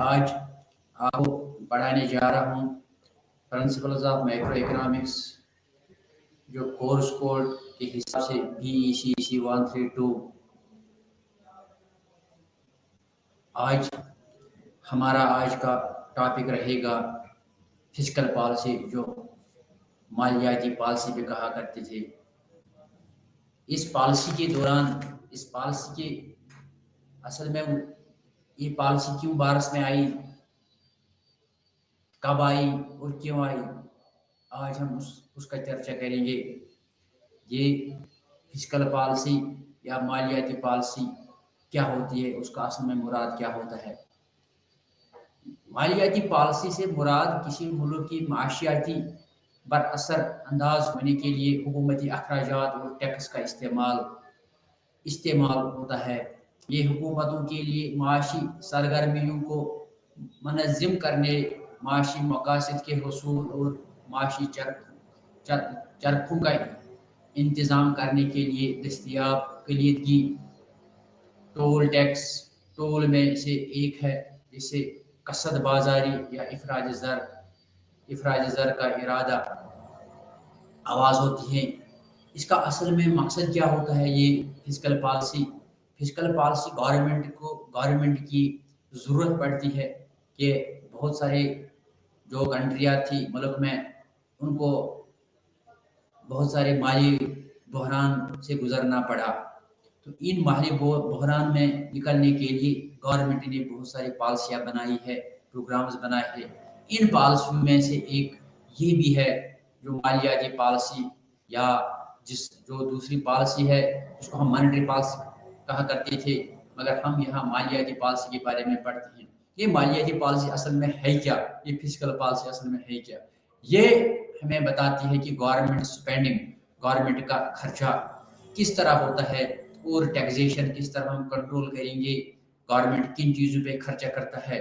आज आपको पढ़ाने जा रहा हूँ प्रिंसिपल्स ऑफ माइक्रो इकोनॉमिक्स, जो कोर्स कोड के हिसाब से BECC 132। आज हमारा आज का टॉपिक रहेगा फिस्कल पॉलिसी, जो मालियाती पॉलिसी भी कहा करते थे। इस पॉलिसी के असल में ये पॉलिसी क्यों भारत में आई, कब आई और क्यों आई, आज हम उसका चर्चा करेंगे। ये फिस्कल पॉलिसी या मालियाती पॉलिसी क्या होती है, उसका असल में मुराद क्या होता है। मालियाती पॉलिसी से मुराद किसी मुल्क की माशियाती बरअसर अंदाज होने के लिए हुकूमती अखराजात और टैक्स का इस्तेमाल होता है। ये हुकूमतों के लिए माशी सरगर्मियों को मनज़्ज़म करने, माशी मकासद के हसूल और माशी चरखों का इंतज़ाम करने के लिए दस्तयाब कलीदगी टोल टैक्स टोल में से एक है, जिसे कसद बाजारी या इफराज ज़र का इरादा आवाज़ होती है। इसका असल में मकसद क्या होता है। ये फिस्कल पॉलिसी गवर्नमेंट की ज़रूरत पड़ती है कि बहुत सारे जो कंट्रियाँ थी मुल्क में, उनको बहुत सारे माली बहरान से गुजरना पड़ा। तो इन माली बहरान में निकलने के लिए गवर्नमेंट ने बहुत सारी पॉलिसियाँ बनाई है, प्रोग्राम्स बनाए हैं। इन पॉलिसियों में से एक ये भी है जो मालियाती पॉलिसी, या जो दूसरी पॉलिसी है जिसको हम मॉनेटरी पॉलिसी कहा करते थे, मगर हम यहाँ मालियाती पॉलिसी के बारे में पढ़ते हैं। ये मालियाती पॉलिसी असल में है क्या, ये फिस्कल पॉलिसी असल में है क्या, ये हमें बताती है कि गवर्नमेंट स्पेंडिंग, गवर्नमेंट का खर्चा किस तरह होता है और टैक्सेशन किस तरह हम कंट्रोल करेंगे, गवर्नमेंट किन चीज़ों पे खर्चा करता है,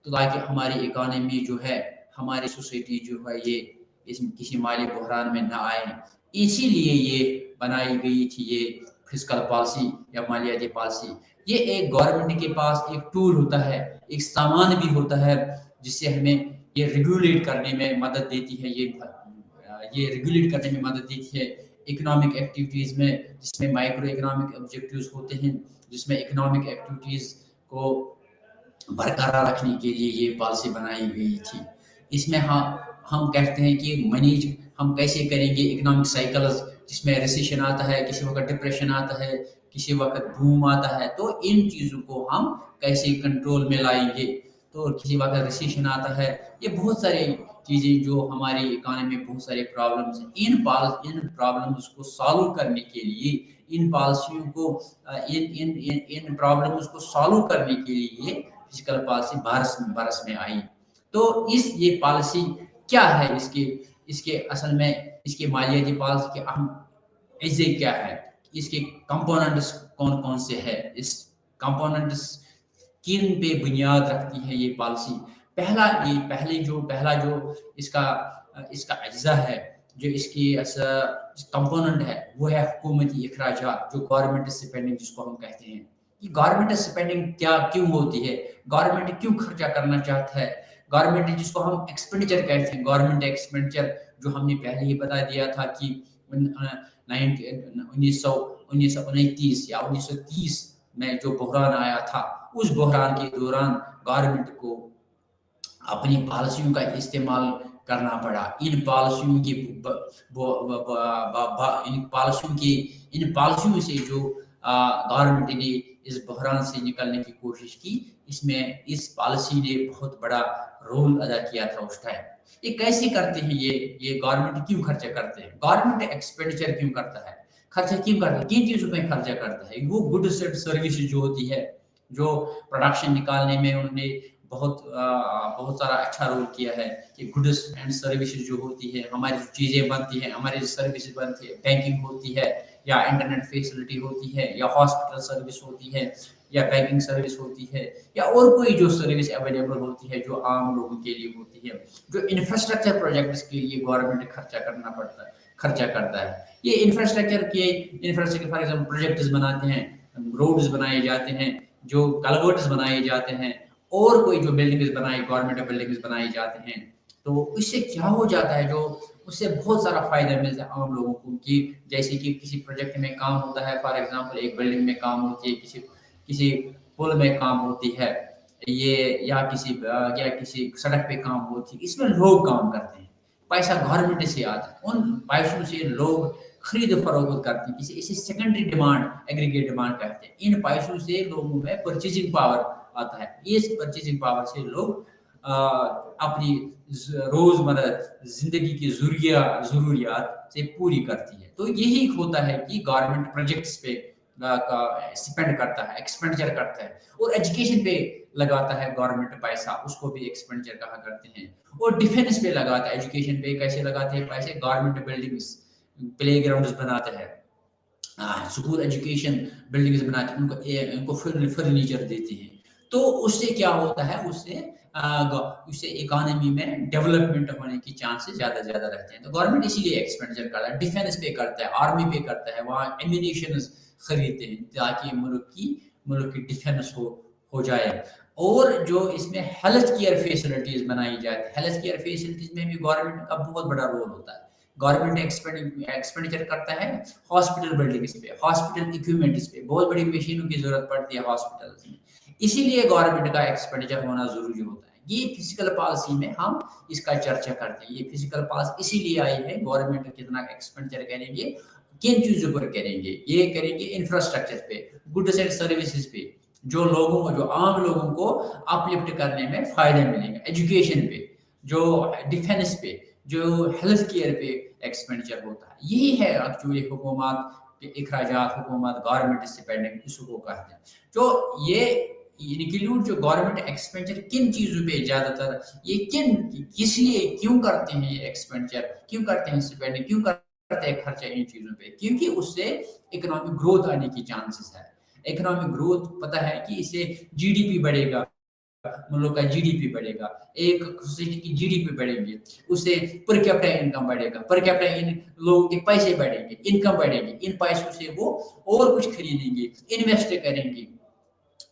तो ताकि हमारी इकोनॉमी जो है, हमारी सोसाइटी जो है, ये इसमें किसी माली बहरान में ना आए। इसीलिए ये बनाई गई थी ये फिस्कल पॉलिसी या मालियाती पॉलिसी। ये एक गवर्नमेंट के पास एक टूल होता है, एक सामान भी होता है, जिससे हमें ये रेगुलेट करने में मदद देती है। ये रेगुलेट करने में मदद देती है इकोनॉमिक एक्टिविटीज़ में, जिसमें माइक्रो इकोनॉमिक ऑब्जेक्टिव्स होते हैं, जिसमें इकोनॉमिक एक्टिविटीज़ को बरकरार रखने के लिए ये पॉलिसी बनाई गई थी। इसमें हम कहते हैं कि मैनेज हम कैसे करेंगे इकोनॉमिक साइकिल्स, जिसमें रिसेशन आता है, किसी वक्त डिप्रेशन आता है, किसी वक्त बूम आता है, तो इन चीज़ों को हम कैसे कंट्रोल में लाएंगे। तो किसी वक्त रिसेशन आता है, ये बहुत सारी चीज़ें जो हमारी इकोनॉमी में बहुत सारे प्रॉब्लम्स हैं, इन प्रॉब्लम्स को सॉल्व करने के लिए, इन पॉलिसियों को इन प्रॉब्लम्स को सॉल्व करने के लिए फिस्कल पॉलिसी भारत में आई। तो ये पॉलिसी क्या है, इसके असल में इसके मालियाती पॉलिसी के अहम अज्जे क्या है, इसके कंपोनेंट्स कौन कौन से है, इस कंपोनेंट्स किन पे बुनियाद रखती है ये पॉलिसी। पहला जो इसका अज्जा है, जो इसकी कंपोनेंट है, वो है हुकूमती अखराजात, जो गवर्नमेंट स्पेंडिंग जिसको हम कहते हैं। कि गवर्नमेंट स्पेंडिंग क्यों होती है, गवर्नमेंट क्यों खर्चा करना चाहता है, गवर्नमेंट जिसको हम एक्सपेंडिचर कहते हैं, गवर्नमेंट एक्सपेंडिचर, जो हमने पहले ही बता दिया था कि 1929 या 1930 में जो बहरान आया था, उस बहरान के दौरान गवर्नमेंट को अपनी पॉलिसियों का इस्तेमाल करना पड़ा। इन पॉलिसियों से जो गवर्नमेंट ने इस बहरान से निकलने की कोशिश की, इसमें इस पॉलिसी ने बहुत बड़ा रोल अदा किया था उस टाइम। ये कैसे करते हैं, ये गवर्नमेंट क्यों खर्चा करते हैं, गवर्नमेंट एक्सपेंडिचर क्यों करता है, खर्चा क्यों करता है, किन चीज़ों पे खर्चा करता है। वो गुड्स एंड सर्विसेज जो होती है, जो प्रोडक्शन निकालने में उन्होंने बहुत सारा अच्छा रोल किया है। कि गुड्स एंड सर्विसेज जो होती है, हमारी जो चीज़ें बनती हैं, हमारी जो सर्विसेज बनती है, बैंकिंग होती है, या इंटरनेट फैसिलिटी होती है, या हॉस्पिटल सर्विस होती है, या बैंकिंग सर्विस होती है, या और कोई जो सर्विस अवेलेबल होती है जो आम लोगों के लिए होती है, जो इंफ्रास्ट्रक्चर प्रोजेक्ट्स के लिए गवर्नमेंट खर्चा करता है। ये इंफ्रास्ट्रक्चर फॉर एग्जाम्पल प्रोजेक्ट्स बनाते हैं, रोड्स बनाए जाते हैं, जो कलवर्ट्स बनाए जाते हैं, اور کوئی جو بلڈنگز بنائی گورنمنٹ بلڈنگز بنائی جاتے ہیں تو اس سے کیا ہو جاتا ہے جو اس سے بہت سارا فائدہ ملتا ہے عام لوگوں کو کہ جیسے کہ کسی پروجیکٹ میں کام ہوتا ہے فار ایگزامپل ایک بلڈنگ میں کام ہوتی ہے کسی پل میں کام ہوتی ہے یہ یا کسی سڑک پہ کام ہوتی ہے اس میں لوگ کام کرتے ہیں پیسہ گورنمنٹ سے آتا ہے ان پیسوں سے لوگ خرید و فروخت کرتے ہیں اسے سیکنڈری ڈیمانڈ ایگریگیٹ ڈیمانڈ کہتے ہیں ان پیسوں سے لوگوں میں پرچیزنگ پاور آتا ہے اس پرچیزنگ پاور سے لوگ اپنی روزمرہ زندگی کی ضروریات سے پوری کرتی ہے تو یہی ہوتا ہے کہ گورنمنٹ پروجیکٹس پہ اسپینڈ کرتا ہے ایکسپینڈچر کرتا ہے اور ایجوکیشن پہ لگاتا ہے گورنمنٹ پیسہ اس کو بھی ایکسپینڈچر کہا کرتے ہیں اور ڈیفینس پہ لگاتا ہے ایجوکیشن پہ کیسے لگاتے ہیں پیسے گورنمنٹ بلڈنگس پلے گراؤنڈز بناتے ہیں اسکول ایجوکیشن بلڈنگز بناتے ہیں ان کو فرنیچر دیتے ہیں تو اس سے کیا ہوتا ہے اس سے اکانومی میں ڈیولپمنٹ ہونے کی چانسز زیادہ زیادہ رہتے ہیں تو گورنمنٹ اسی لیے ایکسپینڈچر کرتا ہے ڈیفینس پہ کرتا ہے آرمی پہ کرتا ہے وہاں ایمونیشنز خریدتے ہیں تاکہ ملک کی ڈیفینس ہو جائے اور جو اس میں ہیلتھ کیئر فیسلٹیز بنائی جاتی ہے ہیلتھ کیئر فیسلٹیز میں بھی گورنمنٹ کا بہت بڑا رول ہوتا ہے گورنمنٹ ایکسپینڈچر کرتا ہے ہاسپٹل بلڈنگس پہ ہاسپٹل اکوپمنٹس پہ بہت بڑی مشینوں کی ضرورت پڑتی ہے ہاسپٹلس میں اسی لیے گورنمنٹ کا ایکسپینڈچر ہونا ضروری ہوتا ہے یہ فزیکل پالیسی میں ہم اس کا چرچا کرتے ہیں یہ فزیکل پالیسی اسی لیے آئی ہے گورنمنٹ کتنا ایکسپینڈچر کریں گے کن چیزوں پر کریں گے یہ کریں گے انفراسٹرکچر پہ گڈس اینڈ سروسز پہ جو عام لوگوں کو اپلفٹ کرنے میں فائدہ ملے گا ایجوکیشن پہ جو ڈیفینس پہ جو ہیلتھ کیئر پہ ایکسپینڈچر ہوتا ہے یہی ہے ایکچولی حکومت کے اخراجات حکومت گورنمنٹ اسپینڈنگ اس کو کہتے ہیں جو یہ انکلوڈ جو گورنمنٹ ایکسپینڈچر کن چیزوں پہ زیادہ تر یہ کس لیے کیوں کرتے ہیں یہ ایکسپینڈچر کیوں کرتے ہیں اسپینڈنگ کیوں کرتے ہیں خرچہ ان چیزوں پہ کیونکہ اس سے اکنامک گروتھ آنے کی چانسز ہے اکنامک گروتھ پتہ ہے کہ اس سے جی ڈی پی بڑھے گا ملک کا جی ڈی پی بڑھے گا ایک سوسائٹی کی جی ڈی پی بڑھیں گے اس سے پر کیپٹا انکم بڑھے گا پر کیپٹا لوگوں کے پیسے بڑھیں گے انکم بڑھیں گے ان پیسوں سے وہ اور کچھ خریدیں گے انویسٹ کریں گے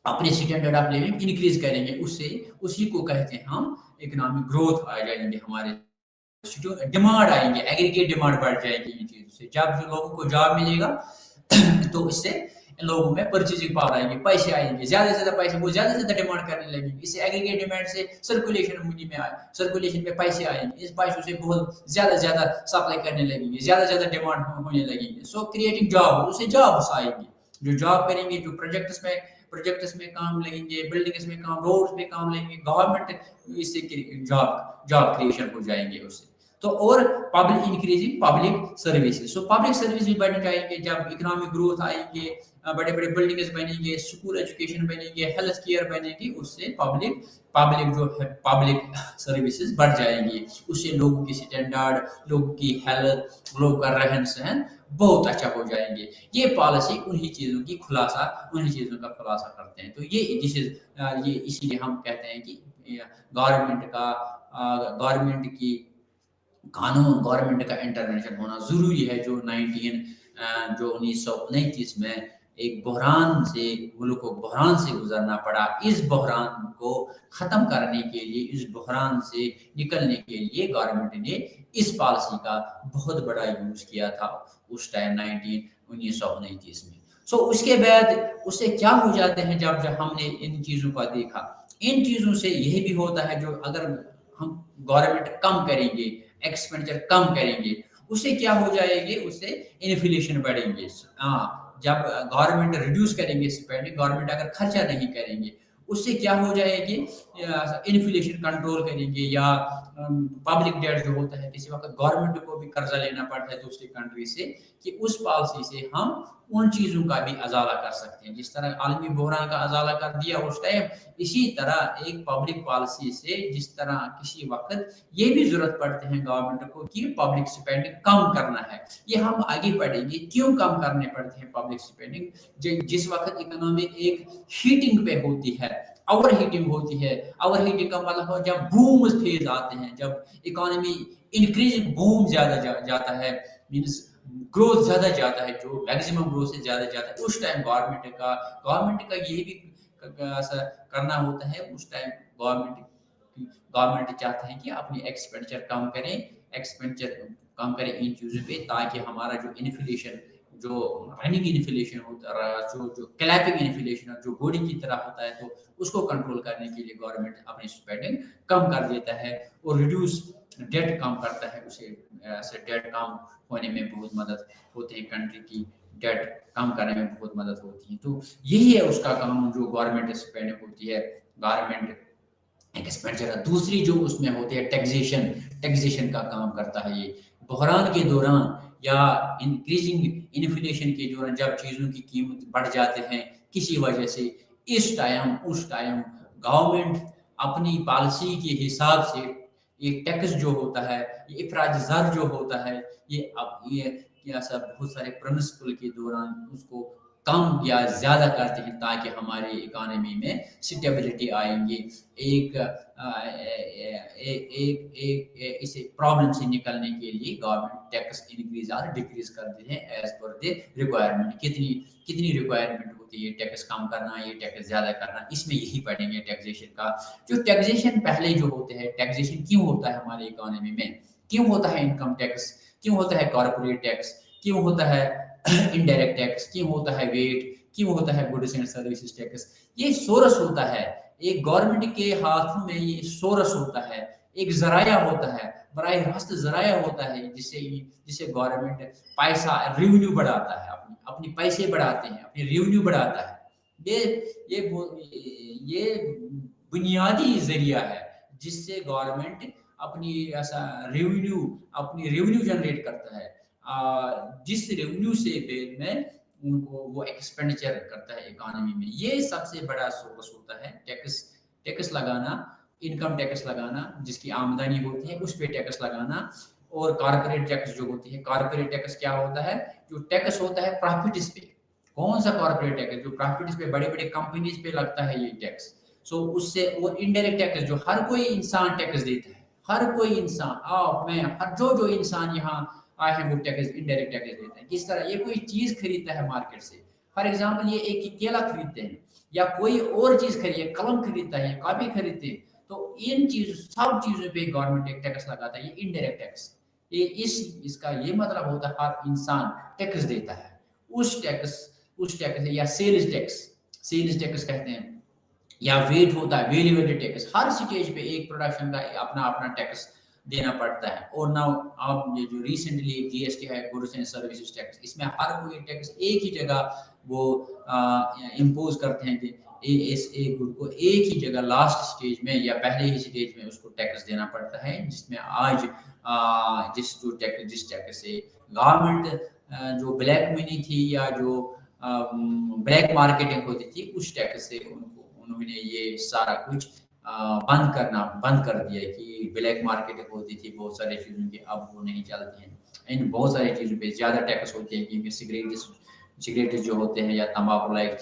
اپنے اسٹینڈرڈ آف لیونگ انکریز کریں گے اس سے اسی کو کہتے ہیں ہم اکنامک گروتھ آ جائیں گے ہمارے ڈیمانڈ آئیں گے ایگریگیٹ ڈیمانڈ بڑھ جائے گی ان چیزوں سے جب جو لوگوں کو جاب ملے گا تو اس سے لوگوں میں پرچیزنگ پاور آئیں گے پیسے آئیں گے زیادہ سے زیادہ پیسے وہ زیادہ سے زیادہ ڈیمانڈ کرنے لگیں گے اس سے ایگریگیٹ ڈیمانڈ سے سرکولیشن میں پیسے آئیں گے اس پیسوں سے بہت زیادہ سپلائی کرنے لگیں گے زیادہ ڈیمانڈ ہونے لگیں گے سو کریٹنگ جاب اس سے جابس آئیں گے جو جاب کریں گے جو پروجیکٹس میں کام لگیں گے بلڈنگس میں کام روڈز پہ کام لگیں گے گورنمنٹ اس سے جاب کریشن ہو جائیں گے اس سے تو اور public increasing public services so public service بھی بڑھ جائیں گے جب اکنامک گروتھ آئیں گے بڑے بڑے بلڈنگز بنیں گے اسکول ایجوکیشن بنیں گے ہیلتھ کیئر بنے گی اس سے پبلک جو ہے پبلک سروسز بڑھ جائیں گی اس سے لوگوں کی اسٹینڈرڈ لوگوں کی ہیلتھ لوگوں کا رہن سہن بہت اچھا ہو جائیں گے یہ پالیسی انہی چیزوں کا خلاصہ کرتے ہیں تو یہ اسی لیے ہم کہتے ہیں کہ گورنمنٹ کی قانون گورنمنٹ کا انٹرونشن ہونا ضروری ہے جو 1929 میں ایک بحران سے ملک کو بحران سے گزرنا پڑا اس بحران کو ختم کرنے کے لیے اس بحران سے نکلنے کے لیے گورنمنٹ نے اس پالیسی کا بہت بڑا یوز کیا تھا اس ٹائم 1929 میں اس کے بعد اس سے کیا ہو جاتے ہیں جب ہم نے ان چیزوں کو دیکھا ان چیزوں سے یہ بھی ہوتا ہے جو اگر ہم گورنمنٹ کم کریں گے ایکسپینڈچر کم کریں گے اس سے کیا ہو جائے گی اس سے انفلیشن بڑھیں گے جب گورنمنٹ ریڈیوس کریں گے اسپینڈنگ گورنمنٹ اگر خرچہ نہیں کریں گے اس سے کیا ہو جائے گی انفلیشن کنٹرول کریں گے یا پبلک ڈیٹ جو ہوتا ہے کسی وقت گورنمنٹ کو بھی قرضہ لینا پڑتا ہے دوسری کنٹری سے کہ اس پالیسی سے ہم ان چیزوں کا بھی ازالہ کر سکتے ہیں جس طرح عالمی بحران کا ازالہ کر دیا اس ٹائم اسی طرح ایک پبلک پالیسی سے جس طرح کسی وقت یہ بھی ضرورت پڑتے ہیں گورنمنٹ کو کہ پبلک اسپینڈنگ کم کرنا ہے یہ ہم آگے پڑھیں گے کیوں کم کرنے پڑتے ہیں پبلک اسپینڈنگ جس وقت اکنامی ایک ہیٹنگ پہ ہوتی ہے اوور ہیٹنگ ہوتی ہے اوور ہیٹنگ کا مطلب ہے جب بومز فیز آتے ہیں جب اکانومی انکریزنگ بوم زیادہ جاتا ہے مینس گروتھ زیادہ جاتا ہے جو میکسیمم گروتھ سے زیادہ جاتا ہے اس ٹائم گورنمنٹ کا یہ بھی کرنا ہوتا ہے اس ٹائم گورنمنٹ چاہتا ہے کہ اپنی ایکسپینڈیچر کم کریں ان چیزوں پہ، تاکہ ہمارا جو انفلیشن، جو رننگ انفلیشن ہوتا ہے، جو کلیپنگ انفلیشن جو گوڑی کی طرح ہوتا ہے، تو اس کو کنٹرول کرنے کے لیے گورنمنٹ اپنی اسپینڈنگ کم کر دیتا ہے اور ریڈیوس ڈیٹ کم کرتا ہے، اسے ڈیٹ کم ہونے میں بہت مدد ہوتی ہے، کنٹری کی ڈیٹ کم کرنے میں بہت مدد ہوتی ہے۔ تو یہی ہے اس کا کام جو گورنمنٹ اسپینڈنگ ہوتی ہے، گورنمنٹ ایکسپینڈیچر۔ دوسری جو اس میں ہوتی ہے ٹیکسیشن کا کام کرتا ہے یہ بحران کے دوران یا انکریزنگ انفلیشن کے دوران، جب چیزوں کی قیمت بڑھ جاتے ہیں کسی وجہ سے، اس ٹائم گورنمنٹ اپنی پالیسی کے حساب سے یہ ٹیکس جو ہوتا ہے، یہ افراج زر جو ہوتا ہے، یہ بہت سارے پرنسپل کے دوران اس کو کم یا زیادہ کرتے ہیں، تاکہ ہماری اکانومی میں سٹیبلٹی آئیں گے، اس پرابلم سے نکلنے کے لیے گورنمنٹ ٹیکس انکریز اور ڈکریز کرتے ہیں ایز پر دی ریکوائرمنٹ۔ کتنی ریکوائرمنٹ ہوتی ہے ٹیکس کم کرنا، یہ ٹیکس زیادہ کرنا، اس میں یہی پڑھیں گے ٹیکسیشن کا۔ جو ٹیکسیشن پہلے جو ہوتے ہیں، ٹیکسیشن کیوں ہوتا ہے ہماری اکانومی میں، کیوں ہوتا ہے انکم ٹیکس، کیوں ہوتا ہے کارپوریٹ ٹیکس، کیوں ہوتا ہے انڈائریکٹ ٹیکس، کیوں ہوتا ہے ویٹ، کیوں ہوتا ہے گڈس اینڈ سروسز ٹیکس؟ یہ سورس ہوتا ہے، ایک گورنمنٹ کے ہاتھوں میں یہ سورس ہوتا ہے، ایک ذرائع ہوتا ہے، براہ راست ذرائع ہوتا ہے، جس سے گورنمنٹ پیسہ ریونیو بڑھاتا ہے، اپنی پیسے بڑھاتے ہیں، اپنی ریونیو بڑھاتا ہے۔ یہ بنیادی ذریعہ ہے جس سے گورنمنٹ اپنی ریونیو جنریٹ کرتا ہے، جس ریونیو سے بعد میں ان کو وہ ایکسپینڈیچر کرتا ہے اکانومی میں۔ یہ سب سے بڑا سورس ہوتا ہے ٹیکس لگانا، انکم ٹیکس لگانا، جس کی آمدنی ہوتی ہے اس پہ ٹیکس لگانا۔ اور کارپوریٹ ٹیکس جو ہوتی ہے، کارپوریٹ ٹیکس کیا ہوتا ہے؟ جو ٹیکس ہوتا ہے پروفٹس پہ۔ کون سا کارپوریٹ ٹیکس؟ جو پروفٹس پہ بڑے کمپنیز پہ لگتا ہے یہ ٹیکس۔ اس سے اور انڈائریکٹ ٹیکس جو ہر کوئی انسان ٹیکس دیتا ہے، ہر کوئی انسان، آپ میں، ہر جو انسان یہاں آئے ہیں وہ ٹیکس، انڈائریکٹ ٹیکس دیتا ہے۔ کس طرح؟ یہ کوئی چیز خریدتا ہے مارکیٹ سے، فار ایگزامپل یہ ایک کیلا خریدتے ہیں یا کوئی اور چیز خریدتے، قلم خریدتا ہے، کاپی خریدتے ہیں، تو ان سب چیزوں پہ گورنمنٹ ایک ٹیکس لگاتا ہے، یہ انڈائریکٹ ٹیکس۔ اس کا یہ مطلب ہوتا ہے ہر انسان ٹیکس دیتا ہے۔ اس ٹیکس یا سیلز ٹیکس کہتے ہیں، یا ویٹ ہوتا ہے، ویلیویٹی ٹیکس۔ ہر سٹیج پہ ایک پروڈکشن کا اپنا ٹیکس دینا پڑتا ہے۔ اور نہ آپ یہ جو ریسنٹلی جی ایس ٹی ہے، گڈس اینڈ سروسز ٹیکس، اس میں ہر کوئی ٹیکس ایک ہی جگہ وہ امپوز کرتے ہیں کہ ایک گڈ کو ایک ہی جگہ لاسٹ سٹیج میں یا پہلے ہی سٹیج میں اس کو ٹیکس دینا پڑتا ہے، جس میں آج جس ٹیکس سے گورنمنٹ جو بلیک منی تھی یا جو بلیک مارکیٹنگ ہوتی تھی، اس ٹیکس سے انہوں نے یہ سارا کچھ بند کر دیا کہ بلیک مارکیٹنگ ہوتی تھی بہت سارے چیزوں کی، اب وہ نہیں چلتی ہیں۔ ان بہت ساری چیزوں پہ زیادہ ٹیکس ہوتے ہیں، کیونکہ سگریٹ جو ہوتے ہیں یا تمباکو لائک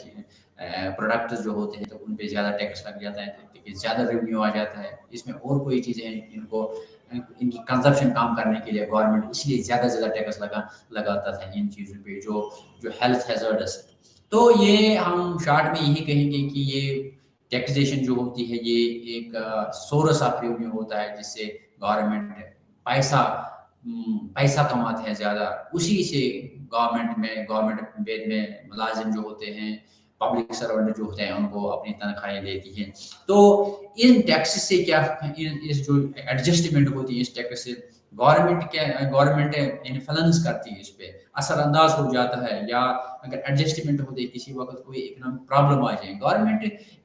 پروڈکٹس جو ہوتے ہیں، تو ان پہ زیادہ ٹیکس لگ جاتا ہے، کیونکہ زیادہ ریونیو آ جاتا ہے۔ اس میں اور کوئی چیزیں ہیں، ان کی کنزمپشن کام کرنے کے لیے گورنمنٹ اس لیے زیادہ ٹیکس لگاتا تھا ان چیزوں پہ جو ہیلتھ ہیزارڈس۔ تو یہ ہم شارٹ میں یہی کہیں گے کہ یہ ٹیکسیشن جو ہوتی ہے یہ ایک سورس آف ریونیو ہوتا ہے، جس سے گورنمنٹ پیسہ کماتے ہیں زیادہ، اسی سے گورنمنٹ بیت میں ملازم جو ہوتے ہیں، پبلک سرونٹ جو ہوتے ہیں، ان کو اپنی تنخواہیں دیتی ہیں۔ تو ان ٹیکس سے کیا، اس جو ایڈجسٹمنٹ ہوتی ہے اس ٹیکس سے گورنمنٹ انفلوئنس کرتی ہے، اس پہ اثر انداز ہو جاتا ہے، یا اگر ایڈجسٹمنٹ ہوتی ہے کسی وقت کوئی اکنامک پرابلم آ جائے، گورنمنٹ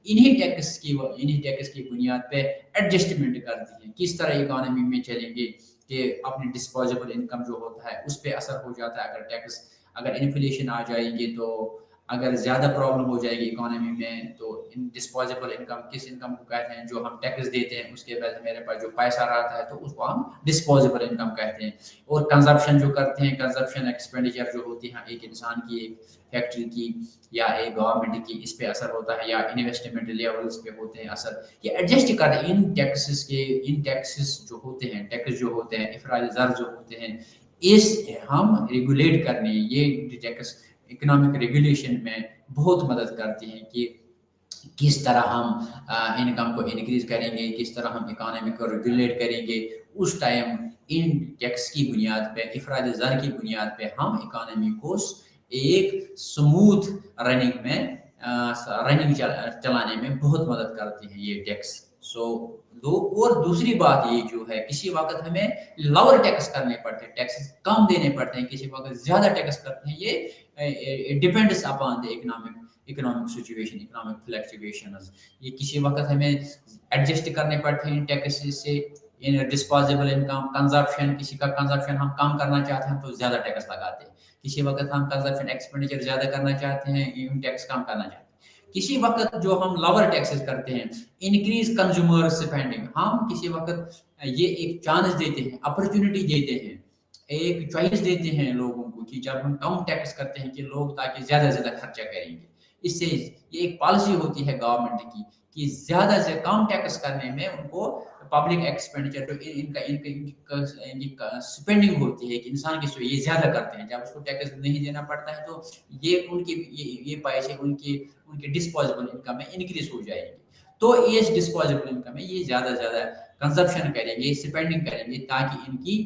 انہی ٹیکس کی بنیاد پہ ایڈجسٹمنٹ کرتی ہے، کس طرح اکانومی میں چلیں گے، کہ اپنی ڈسپوزیبل انکم جو ہوتا ہے اس پہ اثر ہو جاتا ہے۔ اگر انفلیشن آ جائے گی، تو اگر زیادہ پرابلم ہو جائے گی اکانومی میں، تو ڈسپوزیبل انکم کس انکم کو کہتے ہیں؟ جو ہم ٹیکس دیتے ہیں اس کے بعد میرے پاس جو پیسہ رہتا ہے، تو اس کو ہم ڈسپوزیبل انکم کہتے ہیں۔ اور کنزمپشن جو کرتے ہیں، کنزمپشن ایکسپینڈیچر جو ہوتی ہے ایک انسان کی، ایک فیکٹری کی یا ایک گورنمنٹ کی، اس پہ اثر ہوتا ہے، یا انویسٹمنٹ لیولز پہ ہوتے ہیں اثر۔ یہ ایڈجسٹ کرتے ہیں ان ٹیکسز جو ہوتے ہیں، افراط زر جو ہوتے ہیں، ہم ریگولیٹ کرنے، یہ ٹیکس اکنامک ریگولیشن میں بہت مدد کرتی ہیں، کہ किस तरह हम इनकम को इंक्रीज करेंगे, किस तरह हम इकोनॉमी को रेगुलेट करेंगे, उस टाइम इन टैक्स की बुनियाद पे, इफराद ज़र की बुनियाद पे हम इकोनॉमी को एक स्मूथ रनिंग में रनिंग चलाने में बहुत मदद करती है ये टैक्स। सो दो और दूसरी बात ये जो है, किसी वक्त हमें लोअर टैक्स करने पड़ते हैं, टैक्स कम देने पड़ते हैं, किसी वक्त ज्यादा टैक्स करते हैं। ये depends upon the economic situation, economic fluctuations. ये किसी वक्त हमें एडजस्ट करने पड़ते हैं टैक्स से। इन डिस्पोजेबल इनकम, कंजप्शन, किसी का कंजप्शन हम कम करना चाहते हैं तो ज्यादा टैक्स लगाते हैं, किसी वक्त हम कंजप्शन एक्सपेंडिचर ज्यादा करना चाहते हैं, टैक्स कम करना चाहते हैं। किसी वक्त जो हम लोअर टैक्सेस करते हैं, इंक्रीज कंज्यूमर स्पेंडिंग, हम किसी वक्त ये एक चांस देते हैं, अपॉर्चुनिटी देते हैं, एक चॉइस देते हैं लोगों को कि जब हम कम टैक्स करते हैं कि लोग ताकि ज्यादा ज्यादा खर्चा करेंगे। इससे ये एक पॉलिसी होती है गवर्नमेंट की कि ज्यादा से कम टैक्स करने में उनको पब्लिक एक्सपेंडिचर जो इनका इनका स्पेंडिंग होती है कि इंसान की ये ज्यादा करते हैं, जब उसको टैक्स नहीं देना पड़ता है तो ये उनकी ये पैसे उनकी उनके डिस्पोजेबल इनकम में इंक्रीज हो जाएगी। तो इस डिस्पोजेबल इनकम में ये ज्यादा ज्यादा कंजप्शन करेंगे, स्पेंडिंग करेंगे, ताकि इनकी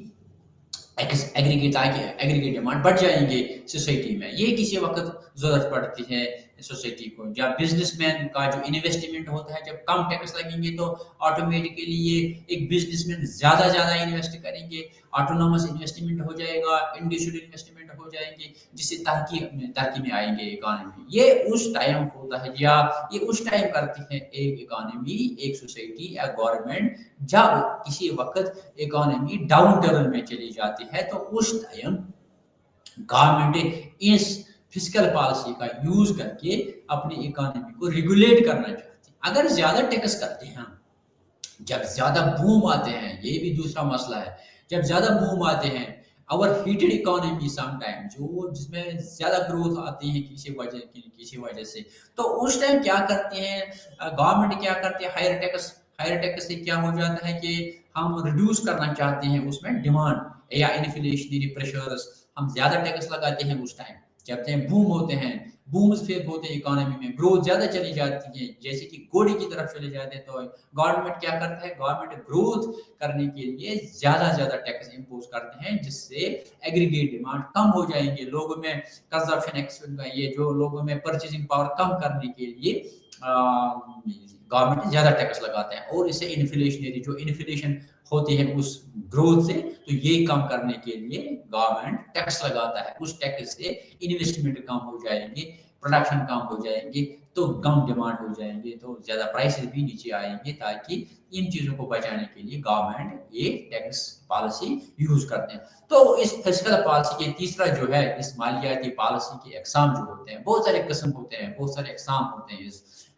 एग्रीगेट डिमांड बढ़ जाएंगे सोसाइटी में। ये किसी वक्त जरूरत पड़ती है सोसाइटी को। जब बिजनेसमैन का जो इन्वेस्टमेंट होता है, जब कम टैक्स लगेंगे तो ऑटोमेटिकली ये एक बिजनेसमैन ज्यादा ज्यादा इन्वेस्ट करेंगे, ऑटोनोमस इन्वेस्टमेंट हो जाएगा, इंडिविजुअल इन्वेस्टमेंट हो जाएंगे, जिससे तरक्की में आएंगे इकोनॉमी। ये उस टाइम होता है, या ये उस टाइम करती है एक इकोनॉमी, एक सोसाइटी या गवर्नमेंट, जब किसी वक्त इकोनॉमी डाउन टर्न में चली जाती है, तो उस टाइम गवर्नमेंट इस फिस्कल पॉलिसी का यूज करके अपनी इकोनॉमी को रेगुलेट करना चाहती है। अगर ज्यादा टैक्स करते हैं, जब ज्यादा बूम आते हैं, ये भी दूसरा मसला है, जब ज्यादा बूम आते हैं, और हीटेड इकोनॉमी सम टाइम जो जिसमें ज्यादा ग्रोथ आती है किसी वजह से, तो उस टाइम क्या करते हैं गवर्नमेंट, क्या करती है, हायर टैक्स से क्या हो जाता है कि हम रिड्यूस करना चाहते हैं उसमें डिमांड या इन्फ्लेशनरी प्रेशर्स, हम ज्यादा टैक्स लगाते हैं उस टाइम जब बूम होते हैं, बूम्स फिर होते हैं इकोनॉमी में, ग्रोथ ज्यादा चली जाती है, जैसे कि घोड़े की तरफ चले जाते हैं। तो गवर्नमेंट क्या करता है, गवर्नमेंट ग्रोथ करने के लिए ज्यादा टैक्स इम्पोज करते हैं, जिससे एग्रीगेट डिमांड कम हो जाएंगे, लोगों में कंजप्शन एक्सपेंड का ये जो लोगों में परचेजिंग पावर कम करने के लिए गवर्नमेंट ज्यादा टैक्स लगाते हैं, और इससे इन्फ्लेशनरी जो इन्फ्लेशन होती है उस ग्रोथ से, तो ये कम करने के लिए गवर्नमेंट टैक्स लगाता है। उस टैक्स से इन्वेस्टमेंट कम हो जाएंगे, प्रोडक्शन कम हो जाएंगे, तो कम डिमांड हो जाएंगे, तो ज्यादा प्राइसेस भी नीचे आएंगे, ताकि इन चीजों को बचाने के लिए गवर्नमेंट ये टैक्स पॉलिसी यूज करते हैं। तो इस फिस्कल पॉलिसी के तीसरा जो है, इस मालियाती पॉलिसी के एग्जाम जो होते हैं, बहुत सारे किस्म होते हैं, बहुत सारे एग्जाम होते हैं।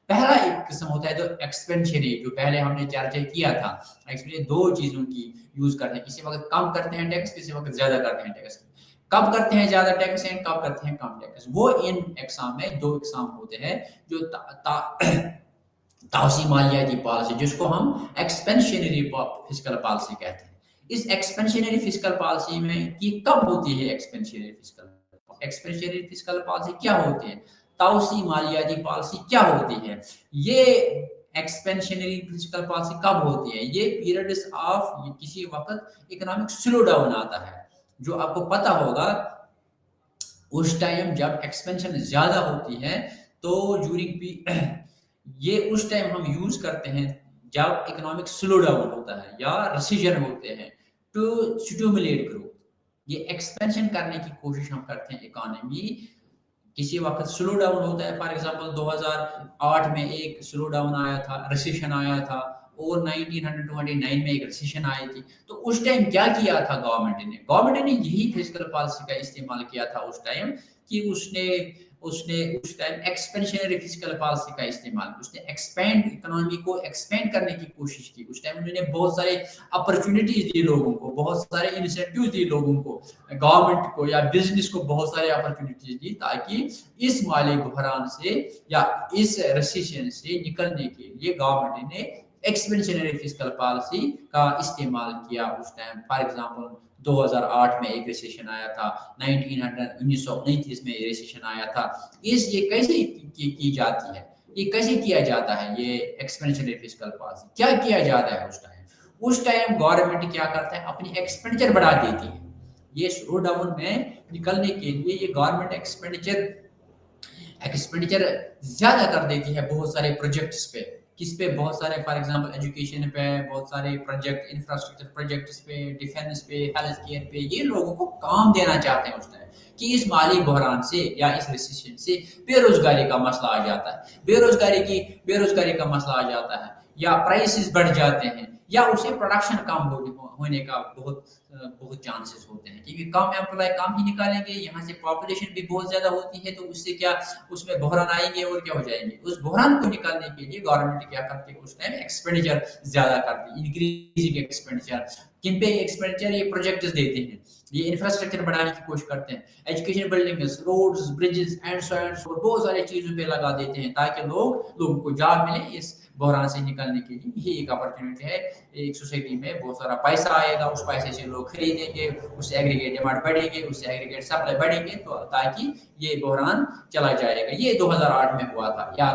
पहला एक किस्म होता है जो एक्सपेंशनरी, जो पहले हमने चर्चा किया था। एक्चुअली दो चीजों की यूज करते हैं, किसी वक्त कम करते हैं टैक्स, किसी वक्त ज्यादा करते हैं टैक्स। कब करते हैं ज्यादा टैक्स एंड कब करते हैं कम टैक्स, वो इन एग्जाम में दो एग्जाम होते हैं। जो ताउसी मालियाती पॉलिसी, जिसको हम एक्सपेंशनरी फिस्कल पॉलिसी कहते हैं। इस एक्सपेंशनरी फिस्कल पॉलिसी में ये कब होती है, एक्सपेंशनरी फिस्कल पॉलिसी क्या होती है, ताउसी मालियाती पॉलिसी क्या होती है। ये एक्सपेंशनरी फिस्कल पॉलिसी कब होती है, ये पीरियड्स ऑफ किसी वक्त इकोनॉमिक स्लो डाउन आता है, जो आपको पता होगा उस टाइम जब एक्सपेंशन ज्यादा होती है, तो ड्यूरिंग ये उस टाइम हम यूज करते हैं जब इकोनॉमिक स्लो डाउन होता है या रिसेशन होते हैं, टू स्टिमुलेट ग्रोथ। ये एक्सपेंशन करने की कोशिश हम करते हैं इकोनॉमी, किसी वक्त स्लो डाउन होता है। फॉर एग्जांपल 2008 में एक स्लो डाउन आया था, रिसेशन आया था, और 1929 में एक रिसेशन आई थी। तो उस टाइम क्या किया था गवर्नमेंट ने यही फिस्कल पॉलिसी का इस्तेमाल किया था उस टाइम, कि उसने उसने उस टाइम एक्सपेंशनरी फिस्कल पॉलिसी का इस्तेमाल, उसने एक्सपेंड इकोनॉमी को एक्सपेंड करने की कोशिश की। उस टाइम उन्होंने बहुत सारे अपॉर्चुनिटीज दी लोगों को, बहुत सारे इंसेंटिव दी लोगों को, गवर्नमेंट को या बिजनेस को बहुत सारे अपॉर्चुनिटीज दी, ताकि इस माली बहरान से या इस रिसेशन से निकलने के लिए गवर्नमेंट ने एक्सपेंशनरी फिस्कल पॉलिसी का इस्तेमाल किया उस टाइम। फॉर एग्जांपल 2008 में एक रिसेशन आया था, 1929 में रिसेशन आया था। ये कैसे की जाती है, یہ کیسے کیا جاتا ہے یہ ایکسپینشنری فسکل پالیسی؟ کیا کیا جاتا ہے اس ٹائم گورنمنٹ کیا کرتا ہے اپنی ایکسپینڈیچر بڑھا دیتی ہے. یہ سلو ڈاؤن میں نکلنے کے لیے یہ گورنمنٹ ایکسپینڈیچر زیادہ کر دیتی ہے بہت سارے پروجیکٹس پہ. کس پہ؟ بہت سارے فار ایگزامپل ایجوکیشن پہ، بہت سارے پروجیکٹ انفراسٹرکچر پروجیکٹس پہ، ڈیفینس پہ، ہیلتھ کیئر پہ. یہ لوگوں کو کام دینا چاہتے ہیں اس ٹائم کہ اس مالی بحران سے یا اس ریسیشن سے بے روزگاری کا مسئلہ آ جاتا ہے، بے روزگاری کا مسئلہ آ جاتا ہے، یا پرائسز بڑھ جاتے ہیں، یا اسے پروڈکشن کم ہونے کا بہت چانسز ہوتے ہیں، کیونکہ کم امپلائی کم ہی نکالیں گے. یہاں سے پاپولیشن بھی بہت زیادہ ہوتی ہے، تو اس سے کیا اس میں بحران آئیں گے اور کیا ہو جائیں گے. اس بحران کو نکالنے کے لیے گورنمنٹ کیا کرتی ہے اس ٹائم ایکسپینڈیچر زیادہ کرتی ہے، انکریزنگ ایکسپینڈیچر. کن پہ ایکسپینڈیچر؟ یہ پروجیکٹس دیتے ہیں، یہ انفراسٹرکچر بڑھانے کی کوشش کرتے ہیں، education buildings, roads, bridges and so and so, بہت ساری چیزوں پہ لگا دیتے ہیں تاکہ لوگوں کو جاب ملے. اس بحران سے نکلنے کے لیے یہ ایک اپرچونیٹی ہے. ایک سوسائٹی میں بہت سارا پیسہ آئے گا، اس پیسے سے لوگ خریدیں گے، اس سے ایگریگیٹ ڈیمانڈ بڑھے گی، اس سے ایگریگیٹ سپلائی بڑھے گی، تو تاکہ یہ بحران چلا جائے گا. یہ 2008 میں ہوا تھا یا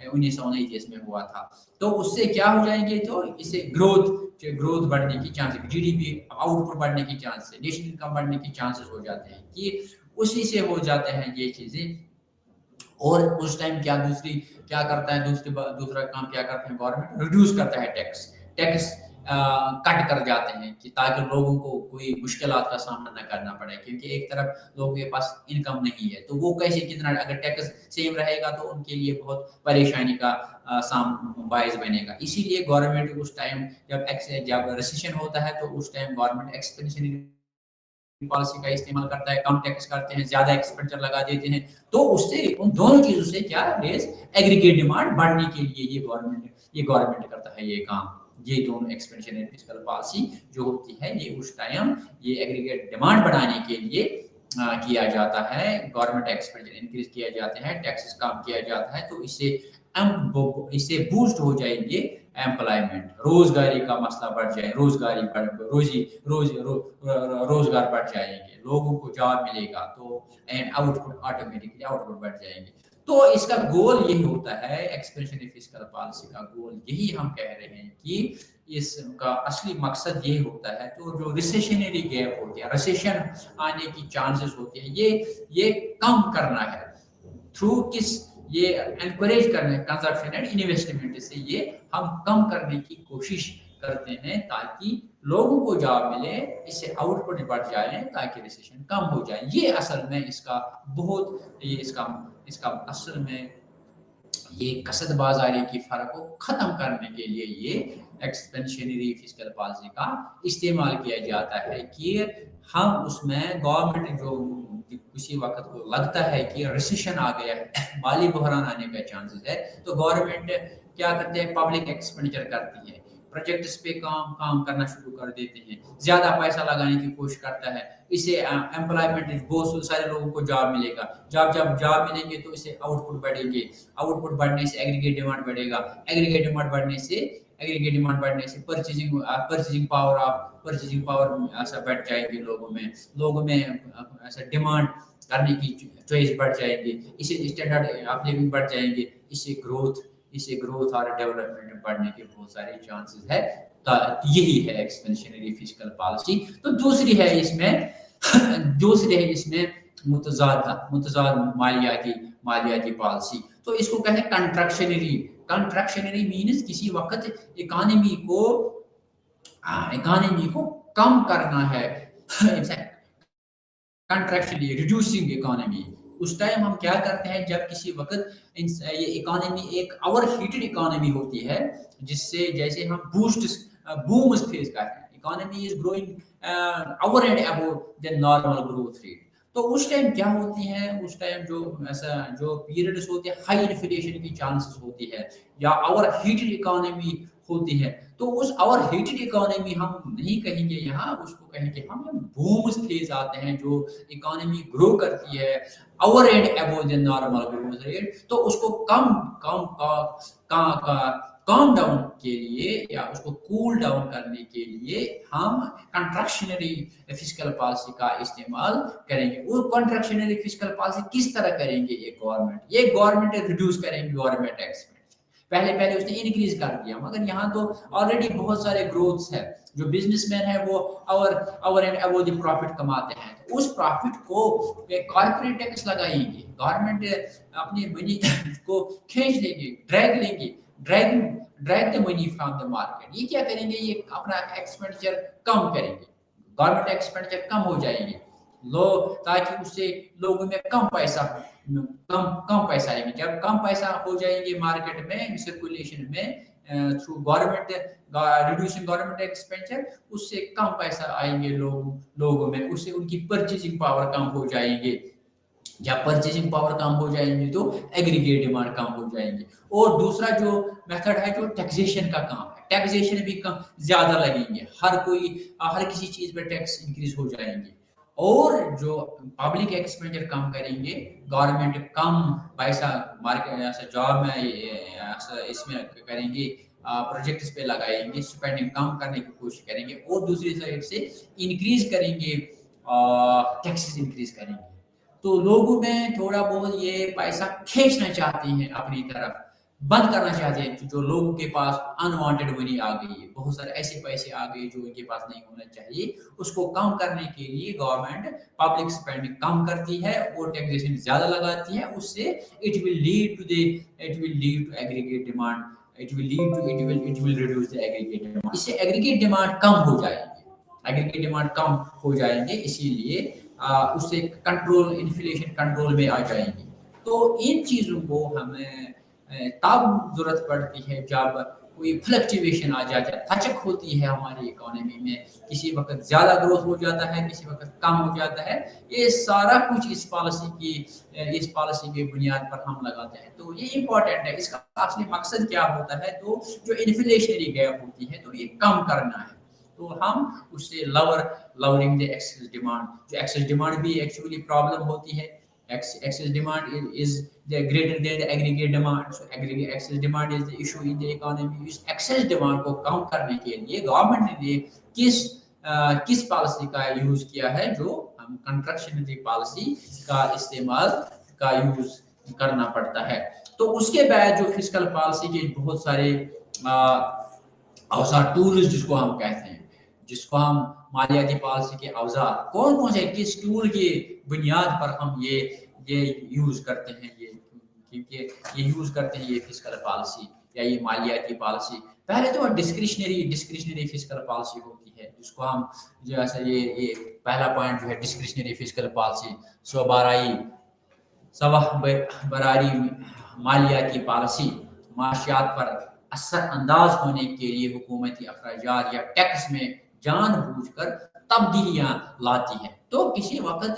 1929 میں ہوا تھا. تو اس سے کیا ہو جائیں گے؟ تو اس سے گروتھ بڑھنے کی chances, G D P output بڑھنے کی چانس، نیشنل انکم بڑھنے کی چانسز ہو جاتے ہیں کہ اسی سے ہو جاتے ہیں یہ چیزیں. اور اس ٹائم کیا کرتا ہے دوسرا کام کیا کرتے ہیں گورنمنٹ؟ ریڈیوس کرتا ہے ٹیکس کٹ کر جاتے ہیں کہ تاکہ لوگوں کو کوئی مشکلات کا سامنا نہ کرنا پڑے. کیونکہ ایک طرف لوگوں کے پاس انکم نہیں ہے، تو وہ کیسے کتنا اگر ٹیکس سیم رہے گا تو ان کے لیے بہت پریشانی کا باعث بنے گا. اسی لیے گورنمنٹ اس ٹائم جب ریسیشن ہوتا ہے تو اس ٹائم گورنمنٹ ایکسپینشنری پالیسی کا استعمال کرتا ہے، کم ٹیکس کرتے ہیں، زیادہ ایکسپینڈیچر لگا دیتے ہیں. تو اس سے ان دونوں چیزوں سے کیا ایگریگیٹ ڈیمانڈ بڑھنے کے لیے یہ گورنمنٹ کرتا ہے یہ کام. یہ دونوں ایکسپینشن فسکل پالیسی جو ہوتی ہے یہ اس ٹائم یہ ایگریگیٹ ڈیمانڈ بڑھانے کے لیے کیا جاتا ہے. گورنمنٹ ایکسپینڈیچر انکریز کیا جاتے ہیں، ٹیکسز کم کیا جاتا ہے، تو اس سے بوسٹ ہو جائیں گے ایمپلائمنٹ، روزگاری کا مسئلہ بڑھ جائے، روزگار بڑھ جائیں گے، لوگوں کو جاب ملے گا، تو آؤٹ پٹ آٹومیٹکلی بڑھ جائیں گے. تو اس کا گول یہی ہوتا ہے، ایکسپینشنری فسکل پالیسی کا گول یہی ہم کہہ رہے ہیں کہ اس کا اصلی مقصد یہ ہوتا ہے. تو جو ریسیشنری گیپ ہوتی ہے، ریسیشن آنے کی چانسز ہوتی ہے، یہ کم کرنا ہے تھرو کس؟ یہ انکریج کرنا ہے کنزمپشن اینڈ انویسٹمنٹ سے یہ ہم کم کرنے کی کوشش کرتے ہیں تاکہ لوگوں کو جاب ملے، اس سے آؤٹ پٹ بڑھ جائے تاکہ ریسیشن کم ہو جائے. یہ اصل میں اس کا اصل میں یہ قصد بازاری کی فرق کو ختم کرنے کے لیے یہ ایکسپینشنری فسکل پالیسی کا استعمال کیا جاتا ہے کہ ہم اس میں گورنمنٹ جو کسی وقت کو لگتا ہے کہ ریسیشن آ گیا ہے، مالی بحران آنے کا چانسز ہے، تو گورنمنٹ کیا کرتے ہیں؟ پبلک ایکسپینڈیچر کرتی ہے، پروجیکٹس پہ کام کرنا شروع کر دیتے ہیں، زیادہ پیسہ لگانے کی کوشش کرتا ہے. اس سے امپلائمنٹ بہت سارے لوگوں کو جاب ملے گا، جاب ملیں گے تو اس سے آؤٹ پٹ بڑھیں گے، آؤٹ پٹ بڑھنے سے ایگریگیٹ ڈیمانڈ بڑھے گا، ایگریگیٹ ڈیمانڈ بڑھنے سے پرچیزنگ پاور ایسا بڑھ جائے گی، لوگوں میں ایسا ڈیمانڈ کرنے کی چوائس بڑھ جائے گی، اس سے اسٹینڈرڈ آف لیونگ بڑھ جائیں گے، اس سے گروتھ اور ڈیولپمنٹ بڑھنے کے بہت سارے چانسز ہے. یہی ہے ایکسپینشنری فسکل پالیسی. تو دوسری ہے اس میں متضاد مالیاتی پالیسی. تو اس کو کہتے ہیں کنٹرکشنری مینز کسی وقت اکانومی کو کم کرنا ہے، کنٹریکشنلی ریڈیوسنگ اکانومی. اس ٹائم ہم کیا کرتے ہیں جب کسی وقت یہ اکانومی ایک اوور ہیٹڈ اکانومی ہوتی ہے، جس سے جیسے ہم بومز فیس کرتے ہیں، economy is growing over and above than normal growth rate. تو اس ٹائم کیا ہوتی ہے؟ اس ٹائم جو پیریڈز ہوتے ہیں ہائی انفلیشن کی چانسز ہوتی ہے یا اوور ہیٹڈ اکانومی ہوتی ہے. تو اس اوور ہیٹڈ اکانومی ہم نہیں کہیں گے یہاں، اس کو کہیں گے ہم بومز فیز آتے ہیں جو اکانومی گرو کرتی ہے over and above the normal growth rate. تو اس کو काम डाउन के लिए या उसको कूल डाउन करने के लिए हम कंट्रैक्शनरी फिस्कल पॉलिसी का इस्तेमाल करेंगे। वो कंट्रैक्शनरी फिस्कल पॉलिसी किस तरह करेंगे ये गवर्नमेंट रिड्यूस करेंगे गवर्नमेंट एक्सपेंडिचर। पहले पहले उसने इंक्रीज कर दिया, मगर यहाँ तो ऑलरेडी बहुत सारे ग्रोथ्स है। जो बिजनेसमैन है वो over and above the profit कमाते हैं, तो उस प्रॉफिट को कॉर्पोरेट टैक्स लगाएंगे, गवर्नमेंट अपनी मनी को खींच लेंगे, drag the money from the market. ये क्या करेंगे, ये अपना एक्सपेंडिचर कम करेंगे, गवर्नमेंट एक्सपेंडिचर कम हो जाएंगे ताकि उससे लोगों में कम पैसा आएंगे। जब कम पैसा हो जाएंगे मार्केट में, सर्कुलेशन में, through government reducing government expenditure, उससे कम पैसा आएंगे लोगों में, उससे उनकी परचेजिंग पावर कम हो जाएंगे। जब परचेजिंग पावर कम हो जाएंगी तो एग्रीगेट डिमांड कम हो जाएंगे। और दूसरा जो मेथड है, जो टैक्सेशन का काम है, टैक्सेशन भी कम ज्यादा लगेंगे, हर किसी चीज पे टैक्स इंक्रीज हो जाएंगे। और जो पब्लिक एक्सपेंडिचर कम करेंगे, गवर्नमेंट कम पैसा मार्केट जॉब में इसमें करेंगे, प्रोजेक्ट्स पे लगाएंगे, स्पेंडिंग कम करने की कोशिश करेंगे, और दूसरी साइड से इंक्रीज करेंगे, टैक्सेस इंक्रीज करेंगे। तो लोगों में थोड़ा बहुत ये पैसा खींचना चाहते हैं अपनी तरफ, बंद करना चाहते हैं। जो लोगों के पास अनवांटेड मनी आ गई है, बहुत सारे ऐसे पैसे आ गए जो इनके पास नहीं होना चाहिए, उसको कम करने के लिए गवर्नमेंट पब्लिक स्पेंडिंग कम करती है और टैक्सेशन ज्यादा लगाती है। उससे it will lead to aggregate demand, it will reduce the aggregate demand. इससे एग्रीगेट डिमांड कम हो जाएंगे, इसीलिए उससे इन्फ्लेशन कंट्रोल में आ जाएंगी। तो इन चीजों को हमें तब जरूरत पड़ती है जब कोई फ्लक्चुएशन आ जाता है, लचक होती है हमारी इकोनॉमी में, किसी वक्त ज्यादा ग्रोथ हो जाता है, किसी वक्त कम हो जाता है। ये सारा कुछ इस पॉलिसी के बुनियाद पर हम लगाते हैं। तो ये इंपॉर्टेंट है। इसका असली मकसद क्या होता है, तो जो इन्फ्लेशनरी गैप होती है, तो ये कम करना है। तो हम उससे लवरिंग द एक्सेस डिमांड, जो एक्सेस डिमांड भी एक्चुअली प्रॉब्लम होती है। Excess demand is greater than the aggregate demand, so aggregate excess demand is the issue in the economy। इस excess demand को कम करने के लिए गवर्नमेंट ने किस पॉलिसी का यूज किया है, जो हम कंस्ट्रक्शनरी पॉलिसी का यूज करना पड़ता है। तो उसके बाद जो फिस्कल पॉलिसी के बहुत सारे औजार, टूल्स जिसको हम कहते हैं, जिसको हम मालियाती पॉलिसी के औजार, कौन से किस टूल की बुनियाद पर हम ये यूज करते हैं, ये यूज करते हैं ये फिस्कल पॉलिसी या ये मालियाती पॉलिसी। पहले तो डिस्क्रिशनरी फिस्कल पॉलिसी होती है, जिसको हम जैसे ये पहला पॉइंट जो है डिस्क्रिशनरी फिस्कल पॉलिसी, बरारी मालियाती पॉलिसी माशियात पर असर अंदाज होने के लिए हुकूमती अखराजात या टैक्स में जानबूझकर तब्दीलियां लाती है। तो किसी वक्त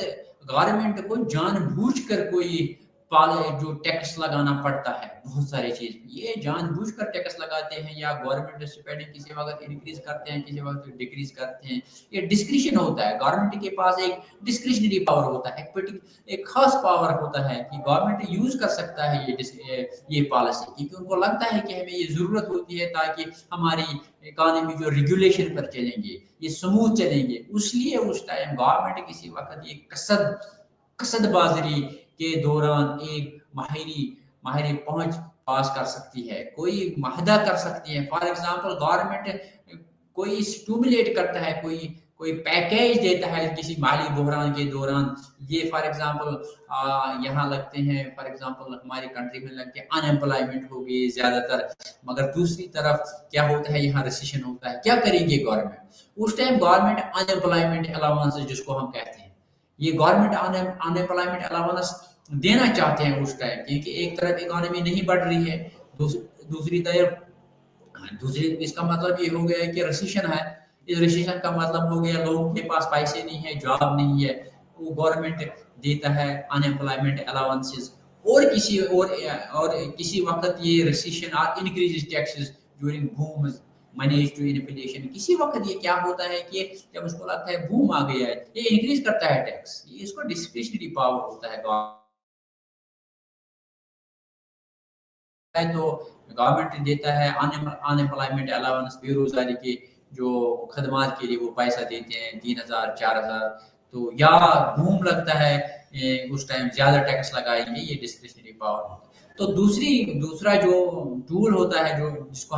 गवर्नमेंट को जानबूझकर कोई जो टैक्स लगाना पड़ता है, बहुत सारी चीज ये जानबूझकर टैक्स लगाते हैं, या गवर्नमेंट स्पेंडिंग किसी वक्त इंक्रीज करते हैं, किसी वक्त डिक्रीज करते हैं। ये डिस्क्रिशन होता है, गवर्नमेंट के पास एक डिस्क्रिशनरी पावर होता है, एक खास पावर होता है कि गवर्नमेंट यूज कर सकता है ये पॉलिसी, क्योंकि उनको लगता है कि हमें ये जरूरत होती है ताकि हमारी इकोनॉमी जो रेगुलेशन पर चलेंगे, ये स्मूथ चलेंगे। इसलिए उस टाइम गवर्नमेंट किसी वक्त ये कसदबाजरी के दौरान एक माहिरी पहुंच पास कर सकती है, कोई माहदा कर सकती है। फॉर एग्जांपल गवर्नमेंट कोई स्टिमुलेट करता है, कोई पैकेज देता है किसी माली बहरान के दौरान। ये फॉर एग्जांपल यहाँ लगते हैं, फॉर एग्जांपल हमारी कंट्री में लगते हैं अनएम्प्लॉयमेंट हो गई ज्यादातर, मगर दूसरी तरफ क्या होता है, यहाँ रिसेशन होता है। क्या करेंगे गवर्नमेंट उस टाइम? गवर्नमेंट अनएम्प्लॉयमेंट अलाउंस जिसको हम कहते हैं, ये गवर्नमेंट अनएम्प्लॉयमेंट अलाउंस देना चाहते हैं उस टाइम, क्योंकि एक तरफ इकोनॉमी नहीं बढ़ रही है, दूसरी इसका मतलब ये हो गया कि रिसेशन है। इस रिसेशन का मतलब हो गया लोगों के पास पैसे नहीं है, जॉब नहीं है, वो गवर्नमेंट देता है अनएम्प्लॉयमेंट अलाउंसेस। और किसी वक्त ये रिसेशन और increase taxes during boom manage to inflation. किसी वक्त ये क्या होता है कि जब उसको लगता है बूम आ गया है, ये इंक्रीज करता है टैक्स, ये इसको डिस्क्रिशनरी पावर होता है। तो गवर्नमेंट देता है अनएम्प्लॉयमेंट अलाउंस, बेरोजगारी के जो खदमात के लिए वो पैसा देते हैं 3,000 4,000, तो या घूम लगता है उस टाइम ज्यादा टैक्स लगाएंगे, ये डिस्क्रिशनरी पावर होता है। तो दूसरा जो टूल होता है जो जिसको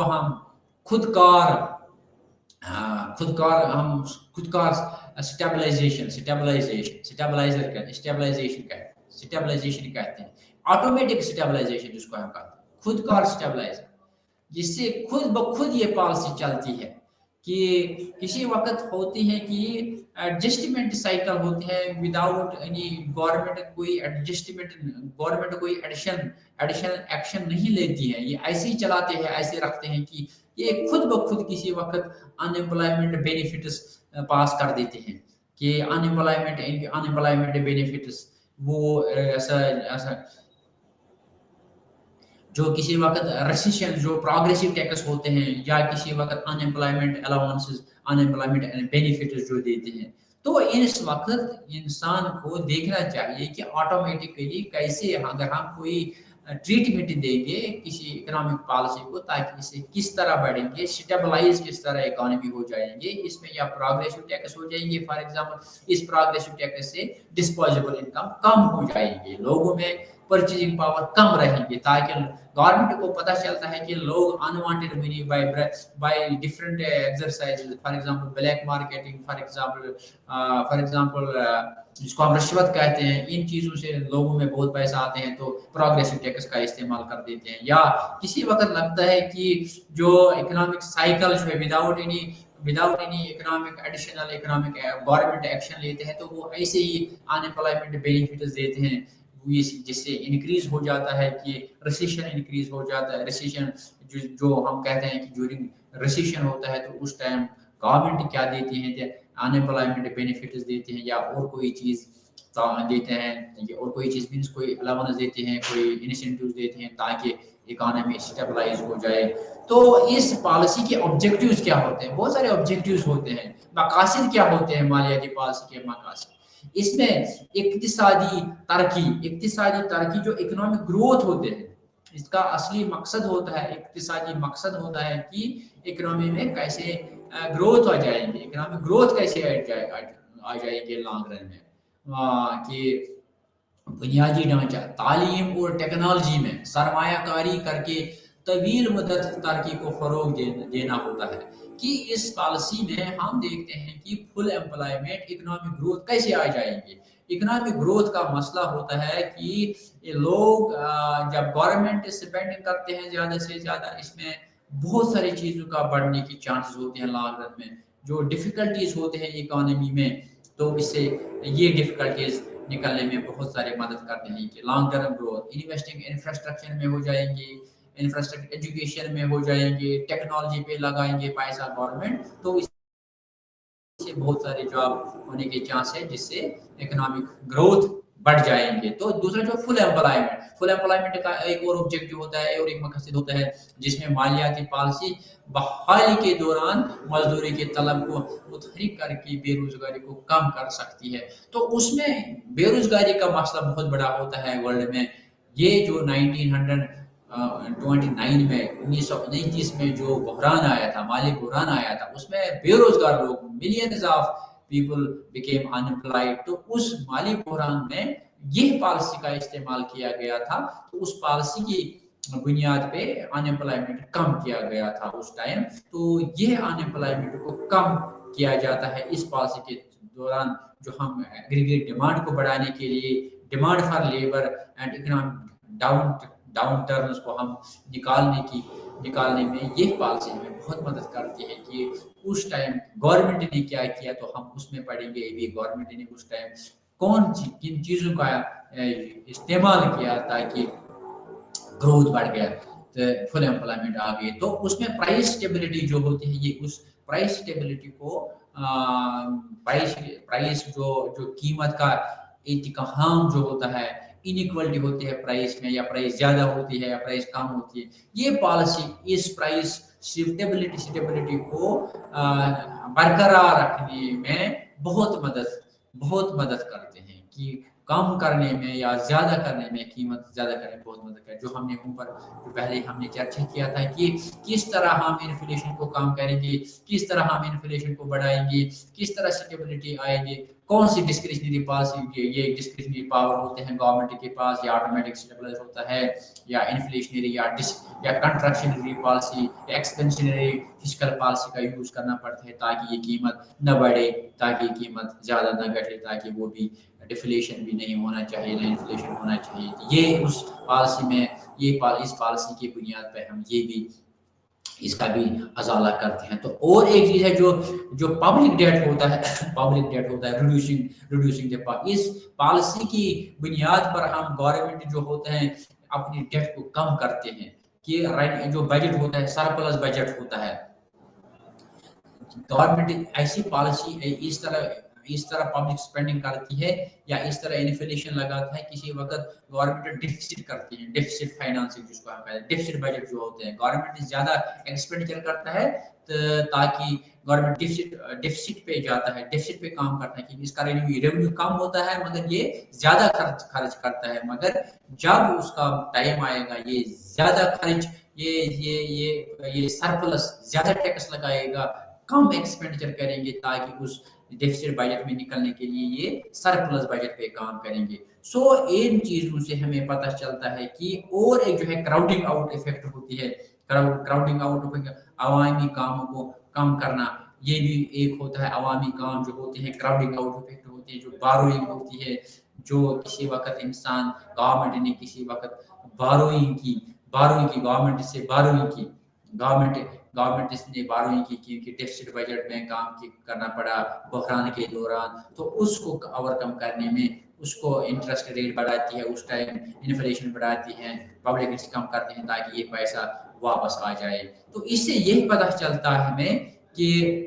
हम खुदकार स्टेबलाइजेशन कहते हैं, ऑटोमेटिक स्टेबलाइजेशन जिसको हम कहते हैं, खुदकार स्टेबलाइजर, जिससे खुद ब खुद ये पॉलिसी चलती है कि किसी वक्त होती है कि एडजस्टमेंट साइकिल होते हैं विदाउट एनी गवर्नमेंट कोई एडिशन एक्शन नहीं लेती है, ये ऐसे ही चलाते हैं, ऐसे रखते हैं कि ये खुद ब खुद किसी वक्त अनएम्प्लॉयमेंट बेनिफिट्स पास कर देते हैं कि अनएम्प्लॉयमेंट बेनिफिट्स वो ऐसा जो किसी वक्त रेसिशन जो प्रोग्रेसिव टैक्स होते हैं या किसी वक्त अनएम्प्लॉयमेंट अलाउंसेस अनएम्प्लॉयमेंट बेनिफिट्स जो देते हैं, तो इस वक्त इंसान को देखना चाहिए कि ऑटोमेटिकली कैसे अगर हम कोई ट्रीटमेंट देंगे किसी इकोनॉमिक पॉलिसी को, ताकि इसे किस तरह बढ़ेंगे, स्टेबलाइज किस तरह इकोनॉमी हो जाएंगे, इसमें या प्रोग्रेसिव टैक्स हो जाएंगे, फॉर एग्जांपल इस प्रोग्रेसिव टैक्स से डिस्पोजेबल इनकम कम हो जाएंगे, लोगों में परचेजिंग पावर कम रहेंगे, ताकि गवर्नमेंट को पता चलता है कि लोग unwanted money by different exercises, for example black marketing, for example जिसको हम रिश्वत कहते हैं, इन चीजों से लोगों में बहुत पैसा आते हैं तो प्रोग्रेसिव टैक्स का इस्तेमाल कर देते हैं। या किसी वक्त लगता है कि जो इकोनॉमिक साइकिल जो है without any economic additional economic government action लेते हैं, तो वो ऐसे ही अनएम्प्लॉयमेंट बेनिफिट्स देते हैं, जिससे इंक्रीज हो जाता है कि रिसेशन इंक्रीज हो जाता है। रिसेशन जो हम कहते हैं कि ड्यूरिंग रिसेशन होता है तो उस टाइम गवर्नमेंट क्या देती है, अनएम्प्लॉयमेंट बेनिफिट्स देते हैं या और कोई चीज देते हैं, और कोई चीज मीन्स कोई अलाउंस देते हैं, कोई इंसेंटिव्स देते हैं ताकि इकोनॉमी स्टेबलाइज हो जाए। तो इस पॉलिसी के ऑब्जेक्टिव्स क्या होते हैं? बहुत सारे ऑब्जेक्टिव्स होते हैं। मकासद क्या होते हैं मालियाती पॉलिसी के मकासद? इसमें इक्तिसादी तरक्की जो इकोनॉमिक ग्रोथ होते हैं, इसका असली मकसद होता है, इक्तिसादी मकसद होता है कि इकोनॉमी में कैसे ग्रोथ आ जाएंगे, इकोनॉमिक ग्रोथ कैसे आ जाएंगे लॉन्ग रन में, कि बुनियादी ढांचा, तालीम और टेक्नोलॉजी में सरमायाकारी करके तवील मुद्दत तरक्की को फरोग देना होता है। कि इस पॉलिसी में हम देखते हैं कि फुल एम्प्लॉयमेंट, इकोनॉमिक ग्रोथ कैसे आ जाएंगे। इकोनॉमिक ग्रोथ का मसला होता है कि लोग जब गवर्नमेंट स्पेंडिंग करते हैं ज्यादा से ज्यादा, इसमें बहुत सारी चीजों का बढ़ने की चांसेस होते हैं लॉन्ग रन में, जो डिफिकल्टीज होते हैं इकोनॉमी में, तो इससे ये डिफिकल्टीज निकलने में बहुत सारे मदद करते हैं कि long term growth. Investing infrastructure में हो जाएंगे, इंफ्रास्ट्रक्चर एजुकेशन में हो जाएंगे, टेक्नोलॉजी पे लगाएंगे पैसा गवर्नमेंट, तो इससे बहुत सारे जॉब होने के चांस है, जिससे इकोनॉमिक ग्रोथ बढ़ जाएंगे। तो दूसरा जो फुल एम्प्लॉयमेंट का एक और ऑब्जेक्टिव होता है और एक मकसद होता है, जिसमें मालियाती पॉलिसी बहाली के दौरान मजदूरी के तलब को मुतहरिक करके बेरोजगारी को कम कर सकती है। तो उसमें बेरोजगारी का मसला बहुत बड़ा होता है वर्ल्ड में। ये जो 1929 में 1929 में जो बहरान आया था, माली बहरान आया था, उसमें बेरोजगार लोग, millions of people became unemployed. तो उस माली बहरान में यह पॉलिसी का इस्तेमाल किया गया था, तो उस पॉलिसी की बुनियाद पे अनएम्प्लॉयमेंट कम किया गया था उस टाइम। तो यह अनएम्प्लॉयमेंट को कम किया जाता है इस पॉलिसी के दौरान, जो हम एग्रीगेट डिमांड को बढ़ाने के लिए, demand for labour and economic down turns को हम निकालने में ये पॉलिसी हमें बहुत मदद करती है। कि उस टाइम गवर्नमेंट ने क्या किया, तो हम उसमें पढ़ेंगे भी गवर्नमेंट ने उस टाइम किन चीज़ों का इस्तेमाल किया ताकि ग्रोथ बढ़ गया, तो फुल एम्प्लॉयमेंट आ गई। तो उसमें प्राइस स्टेबिलिटी जो होती है, ये उस प्राइस स्टेबिलिटी को प्राइस जो कीमत का इंतकाम जो होता है, इनइक्वालिटी होती है प्राइस में, या प्राइस ज्यादा होती है या प्राइस कम होती है, ये पॉलिसी इस प्राइस स्टेबिलिटी को बरकरार रखने में बहुत मदद करते हैं। कि कम करने में या ज़्यादा करने में, कीमत ज़्यादा करने में बहुत मदद करे। जो हमने ऊपर पहले हमने चर्चा किया था कि किस तरह हम इन्फ्लेशन को कम करेंगे, किस तरह हम इन्फ्लेशन को बढ़ाएंगे, किस तरह स्टेबिलिटी आएगी, कौन सी डिस्क्रिशनरी पॉलिसी, ये डिस्क्रिशनरी पावर होते हैं गवर्नमेंट के पास, या ऑटोमेटिक स्टेबलाइज होता है, या इन्फ्लेशनरी या कंट्रैक्शनरी पॉलिसी, एक्सपेंशनरी फिस्कल पॉलिसी का यूज करना पड़ता है ताकि ये कीमत न बढ़े, ताकि कीमत ज़्यादा न घटे, ताकि वो भी डिफ्लेशन भी नहीं होना चाहिए, ना इन्फ्लेशन होना चाहिए। ये उस पॉलिसी में इस पॉलिसी की बुनियाद पर हम ये भी इसका भी अजाला करते हैं। तो और एक चीज़ है जो पब्लिक डेट होता है पब्लिक डेट होता है रिड्यूसिंग द इस पॉलिसी की बुनियाद पर हम गवर्नमेंट जो होते हैं अपनी डेट को कम करते हैं कि जो बजट होता है सरप्लस बजट होता है। गवर्नमेंट ऐसी पॉलिसी इस तरह पब्लिक स्पेंडिंग करती है या इस तरह इन्फ्लेशन लगाता है, किसी वक्त गवर्नमेंट डेफिसिट करती है, डेफिसिट फाइनेंसिंग जिसको हम कहते हैं, डेफिसिट बजट जो होते हैं, गवर्नमेंट ज्यादा एक्सपेंडिचर करता है ताकि गवर्नमेंट डेफिसिट पे जाता है, डेफिसिट पे काम करता है कि इसका रेवेन्यू कम होता है मगर ये ज्यादा खर्च करता है, मगर जब उसका टाइम आएगा ये ज्यादा खर्च ये सरप्लस ज्यादा टैक्स लगाएगा, कम एक्सपेंडिचर करेंगे ताकि उस डेफिसिट बजट में निकलने के लिए ये सरप्लस बजट पे काम करेंगे। सो इन चीजों से हमें पता चलता है कि और एक जो है क्राउडिंग आउट इफेक्ट होती है, क्राउडिंग आउट अवामी कामों को कम करना, ये भी एक होता है। अवामी काम जो होते हैं क्राउडिंग आउट इफेक्ट होती है, जो बारोइंग होती है, जो किसी वक्त इंसान गवर्नमेंट ने किसी वक्त बारोइंग की गवर्नमेंट से बारोइंग की गवर्नमेंट ने बारोइंग की क्योंकि डेफिसिट बजट में काम करना पड़ा बहरान के दौरान, तो उसको ओवरकम करने में उसको इंटरेस्ट रेट बढ़ाती है, उस टाइम इन्फ्लेशन बढ़ाती है, पब्लिक रिस्क कम करते हैं ताकि ये पैसा वापस आ जाए। तो इससे यही पता चलता है हमें कि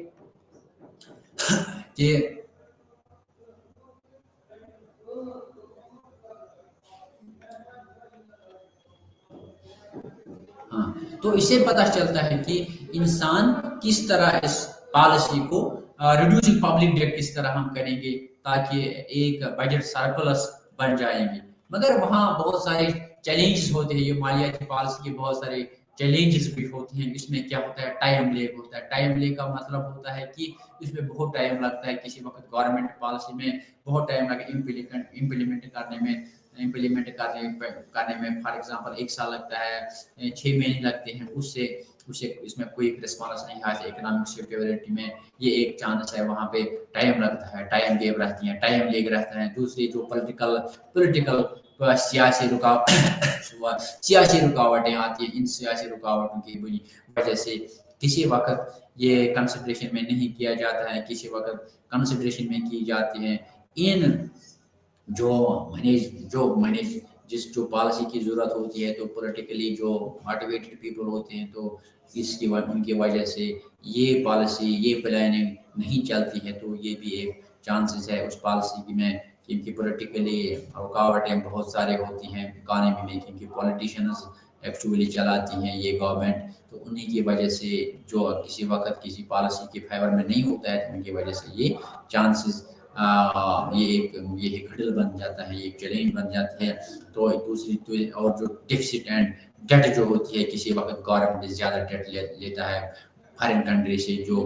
हाँ, तो इससे पता चलता है कि इंसान किस तरह इस पॉलिसी को रिड्यूसिंग पब्लिक डेट किस तरह हम करेंगे ताकि एक बजट सरप्लस बन जाएंगे। मगर वहाँ बहुत सारे चैलेंजेस होते हैं, ये मालियाती पॉलिसी के बहुत सारे चैलेंजेस भी होते हैं। इसमें क्या होता है, टाइम लेग होता है। टाइम लेग का मतलब होता है कि इसमें बहुत टाइम लगता है, किसी वक्त गवर्नमेंट पॉलिसी में बहुत टाइम लगे इम्प्लीमेंट करने में फॉर एग्जांपल 1 साल लगता है, 6 महीने लगते हैं, उससे इसमें कोई रिस्पॉन्स नहीं आता। इकोनॉमिक स्टेबिलिटी में ये एक चांस है, वहाँ पे टाइम लगता है, टाइम गैप रहती है, टाइम लेग रहता है। दूसरी जो पॉलिटिकल सियासी रुकावटें आती है, इन सियासी रुकावटों की वजह से किसी वक्त ये कंसिडरेशन में नहीं किया जाता है, किसी वक्त कंसिडरेशन में की जाती है। इन जो पॉलिसी की जरूरत होती है, तो पॉलिटिकली जो मोटिवेटेड पीपल होते हैं, तो उनकी वजह से ये पॉलिसी ये प्लानिंग नहीं चलती है। तो ये भी एक चांसेस है उस पॉलिसी में, क्योंकि पॉलिटिकली रुकावटें बहुत सारे होती हैं इकॉनमी में, क्योंकि पॉलिटिशियंस एक्चुअली चलाती हैं ये गवर्नमेंट। तो उन्हीं की वजह से जो किसी वक्त किसी पॉलिसी के फेवर में नहीं होता है, तो उनकी वजह से ये चांसेस ये एक हडल बन जाता है, एक चैलेंज बन जाती है। तो दूसरी तो और जो डेफिसिट एंड डेट जो होती है, किसी वक्त गवर्नमेंट ज़्यादा डेट लेता है फॉरेन कंट्री से, जो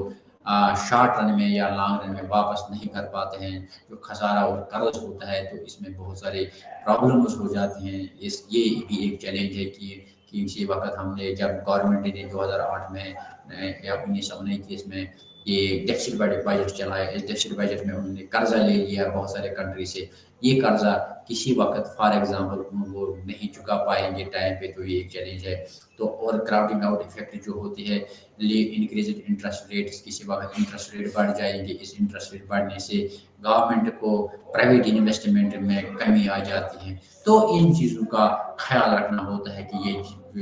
शॉर्ट रन में या लॉन्ग रन में वापस नहीं कर पाते हैं, जो खसारा और कर्ज होता है, तो इसमें बहुत सारे प्रॉब्लम्स हो जाते हैं। ये भी एक चैलेंज है कि इसी वक्त हमने जब गवर्नमेंट ने 2008 में या 1919 में ये डेफिसिट बजट चलाया, इस डेफिसिट बजट में उन्होंने कर्जा ले लिया बहुत सारे कंट्री से। ये कर्जा किसी वक्त फॉर एग्जांपल वो नहीं चुका पाएंगे टाइम पे, तो ये एक चैलेंज है। तो और क्राउडिंग आउट इफेक्ट जो होती है, इंक्रीज इंटरेस्ट रेट, किसी वक्त इंटरेस्ट रेट बढ़ जाएंगे। इस इंटरेस्ट रेट बढ़ने से गवर्नमेंट को प्राइवेट इन्वेस्टमेंट में कमी आ जाती है। तो इन चीज़ों का ख्याल रखना होता है कि ये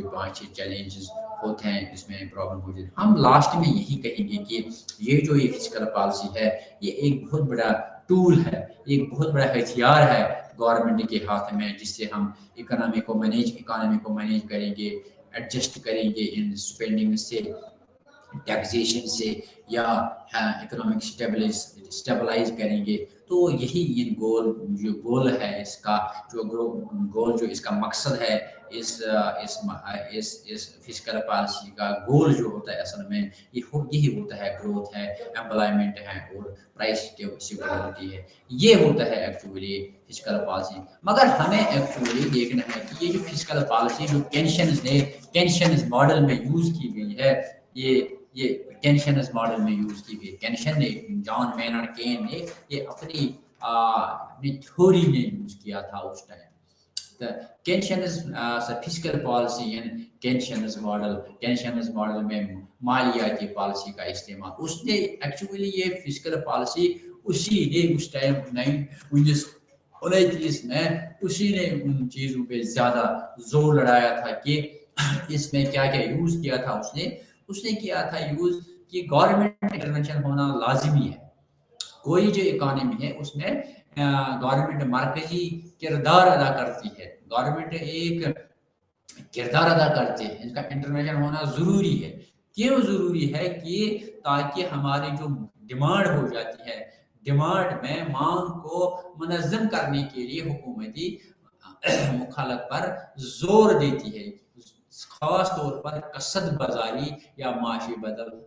5 चैलेंजेस होते हैं, इसमें प्रॉब्लम होती है। हम लास्ट में यही कहेंगे कि ये जो ये फिस्कल पॉलिसी है, ये एक बहुत बड़ा टूल है, एक बहुत बड़ा हथियार है गवर्नमेंट के हाथ में, जिससे हम इकोनॉमी को मैनेज करेंगे, एडजस्ट करेंगे इन स्पेंडिंग से, टैक्सेशन से या इकोनॉमिक स्टेबलाइज करेंगे। तो यही इन गोल है इसका, जो गोल जो इसका मकसद है, इस फिजिकल पॉलिसी का गोल जो होता है असल में यही होता है, ग्रोथ है, एम्प्लॉयमेंट है और प्राइस स्टेबिलिटी है। ये होता है एक्चुअली फिजिकल पॉलिसी। मगर हमें एक्चुअली देखना है कि ये जो फिजिकल पॉलिसी जो केन्शियन मॉडल में यूज की गई है, ये केन्शियन मॉडल में यूज की गई। केन्शियन ने, जॉन मेनर्ड केन ने ये अपनी थ्योरी में यूज किया था उस time. The Keynesian fiscal policy and Keynesian model में मालियाती पॉलिसी का इस्तेमाल, उसने एक्चुअली ये फिजिकल पॉलिसी उसी ने उस टाइम 1929 में उसी ने उन चीजों पे ज्यादा जोर लड़ाया था कि इसमें क्या क्या यूज किया था। उसने किया था यूज कि गवर्नमेंट इंटरवेंशन होना लाजिमी है। कोई जो इकोनॉमी है उसमें गवर्नमेंट मरकजी किरदार अदा करती है, गवर्नमेंट एक किरदार अदा करते हैं, इसका इंटरवेंशन होना जरूरी है। क्यों जरूरी है? कि ताकि हमारी जो डिमांड हो जाती है, डिमांड में मांग को मुनज़्ज़म करने के लिए हुकूमती मुखालत पर जोर देती है, खास तौर पर कसद बाजारी या माशी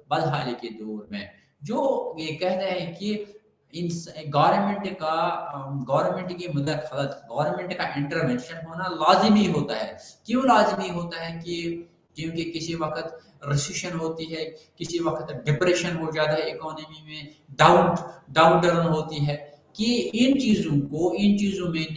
बदहाली के दौर में। जो ये कहता है कि गवर्नमेंट की मुदाखलत, गवर्नमेंट का इंटरवेंशन होना लाजिमी होता है। क्यों लाजिमी होता है? कि क्योंकि किसी वक्त रिसेशन होती है, किसी वक्त डिप्रेशन हो जाता है इकोनॉमी में, डाउन टर्न होती है, कि इन चीज़ों में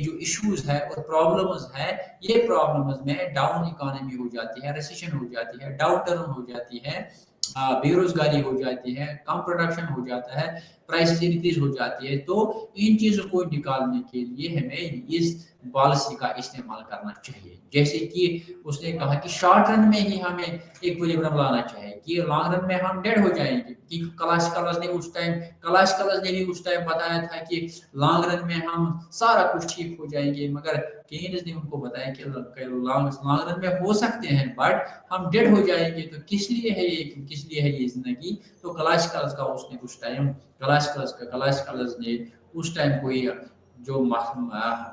जो इश्यूज है और प्रॉब्लम्स है, ये प्रॉब्लम्स में डाउन इकोनॉमी हो जाती है, रिसेशन हो जाती है, डाउन टर्न हो जाती है, बेरोजगारी हो जाती है, कम प्रोडक्शन हो जाता है, प्राइस इंक्रीज हो जाती है। तो इन चीजों को निकालने के लिए हमें इस पॉलिसी का इस्तेमाल करना चाहिए। जैसे कि उसने कहा कि शॉर्ट रन में ही हमें इक्विलिब्रियम लाना चाहिए, कि लॉन्ग रन में हम डेड हो जाएंगे। कि कलाश ने भी उस टाइम बताया था कि लॉन्ग रन में हम सारा कुछ ठीक हो जाएंगे, मगर केन्स ने उनको बताया कि लॉन्ग रन में हो सकते हैं बट हम डेड हो जाएंगे। तो किस लिए है ये जिंदगी? तो कलाश का उसने उस टाइम कलाश ने उस टाइम कोई जो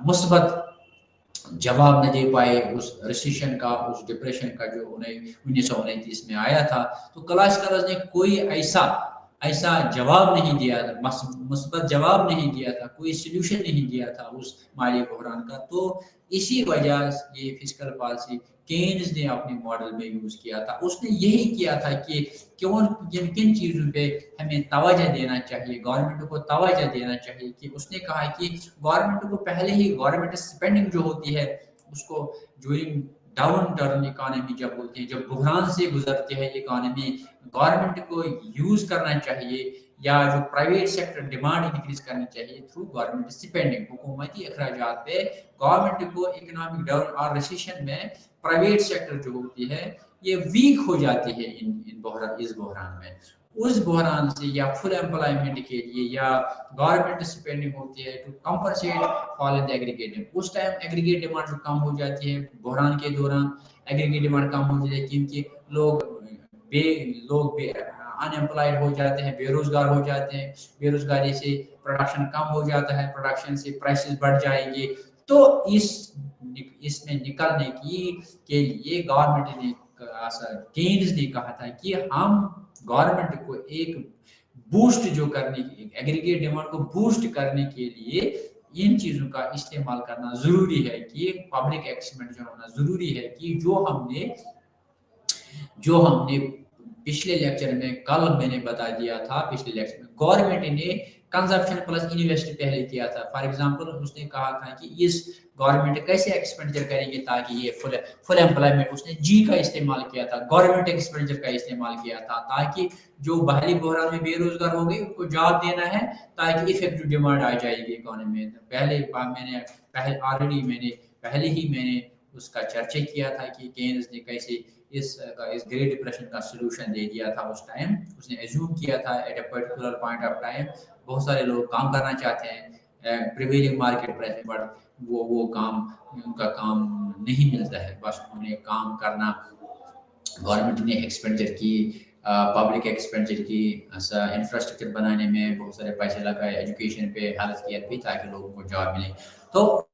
मुस्बत जवाब न दे पाए उस रिसेशन का, उस डिप्रेशन का जो उन्हें 1929 में आया था। तो कलाश ने कोई ऐसा जवाब नहीं दिया था, मुस्बत जवाब नहीं दिया था, कोई सोल्यूशन नहीं दिया था उस माली बहरान का। तो इसी वजह से ये फिजिकल पॉलिसी केन्स ने अपने मॉडल में यूज किया था। उसने यही किया था कि किन चीजों पे हमें तवज्जो देना चाहिए, गवर्नमेंट को तवज्जो देना चाहिए। कि उसने कहा कि गवर्नमेंट को पहले ही गवर्नमेंट स्पेंडिंग जो होती है उसको ड्यूरिंग डाउन टर्न इकोनॉमी जब होती है, जब बुहरान से गुजरती है इकोनॉमी, गवर्नमेंट को यूज करना चाहिए, या जो प्राइवेट सेक्टर डिमांड इंक्रीज करनी चाहिए थ्रू गवर्नमेंट स्पेंडिंग, हुकूमती अखराजात पे गवर्नमेंट को इकोनॉमिक डाउन और रिसेशन में प्राइवेट सेक्टर जो होती है ये वीक हो जाती है इस बहरान में। उस बहरान से या फुल एम्प्लॉयमेंट के लिए या गवर्नमेंट स्पेंडिंग होती है to compensate fall in the aggregate demand. उस टाइम एग्रीगेट डिमांड कम हो जाती है, बहरान के दौरान एग्रीगेट डिमांड कम हो जाती है, क्योंकि लोग अनएम्प्लॉयड हो जाते हैं, बेरोजगार हो जाते हैं, बेरोजगारी से प्रोडक्शन कम हो जाता है, प्रोडक्शन से प्राइसेस बढ़ जाएंगे। तो इसमें निकलने के लिए गवर्नमेंट ने, केन्स ने कहा था कि हम गवर्नमेंट को एक बूस्ट जो करने की, एग्रीगेट डिमांड को बूस्ट करने के लिए इन चीजों का इस्तेमाल करना जरूरी है, कि पब्लिक एक्सपेंडिचर होना जरूरी है। कि जो हमने पिछले लेक्चर में, कल मैंने बता दिया था, पिछले लेक्चर में गवर्नमेंट ने कंजप्शन प्लस इन्वेस्ट पहले किया था। फॉर एग्जांपल उसने कहा था कि इस गवर्नमेंट कैसे एक्सपेंडिचर करेंगे ताकि ये फुल एम्प्लॉयमेंट, उसने जी का इस्तेमाल किया था, गवर्नमेंट एक्सपेंडिचर का इस्तेमाल किया था, ताकि जो बाहरी बहरान में बेरोजगार हो गए उनको जॉब देना है, ताकि इफेक्टिव डिमांड आ जाएगी इकोनॉमी में। पहले ही मैंने उसका चर्चा किया था कि केन्स ने कैसे इस ग्रेट डिप्रेशन का सलूशन दे दिया था। उस टाइम उसने एज्यूम किया था at a particular point of time बहुत सारे लोग काम करना चाहते हैं प्रिवेलिंग मार्केट प्राइस में, बट उनका काम नहीं मिलता है। बस उन्हें काम करना, गवर्नमेंट ने एक्सपेंडिचर की पब्लिक एक्सपेंडिचर की इंफ्रास्ट्रक्चर बनाने में बहुत सारे पैसे लगाए, एजुकेशन पे, हेल्थ केयर पे, ताकि लोगों को जॉब मिले। तो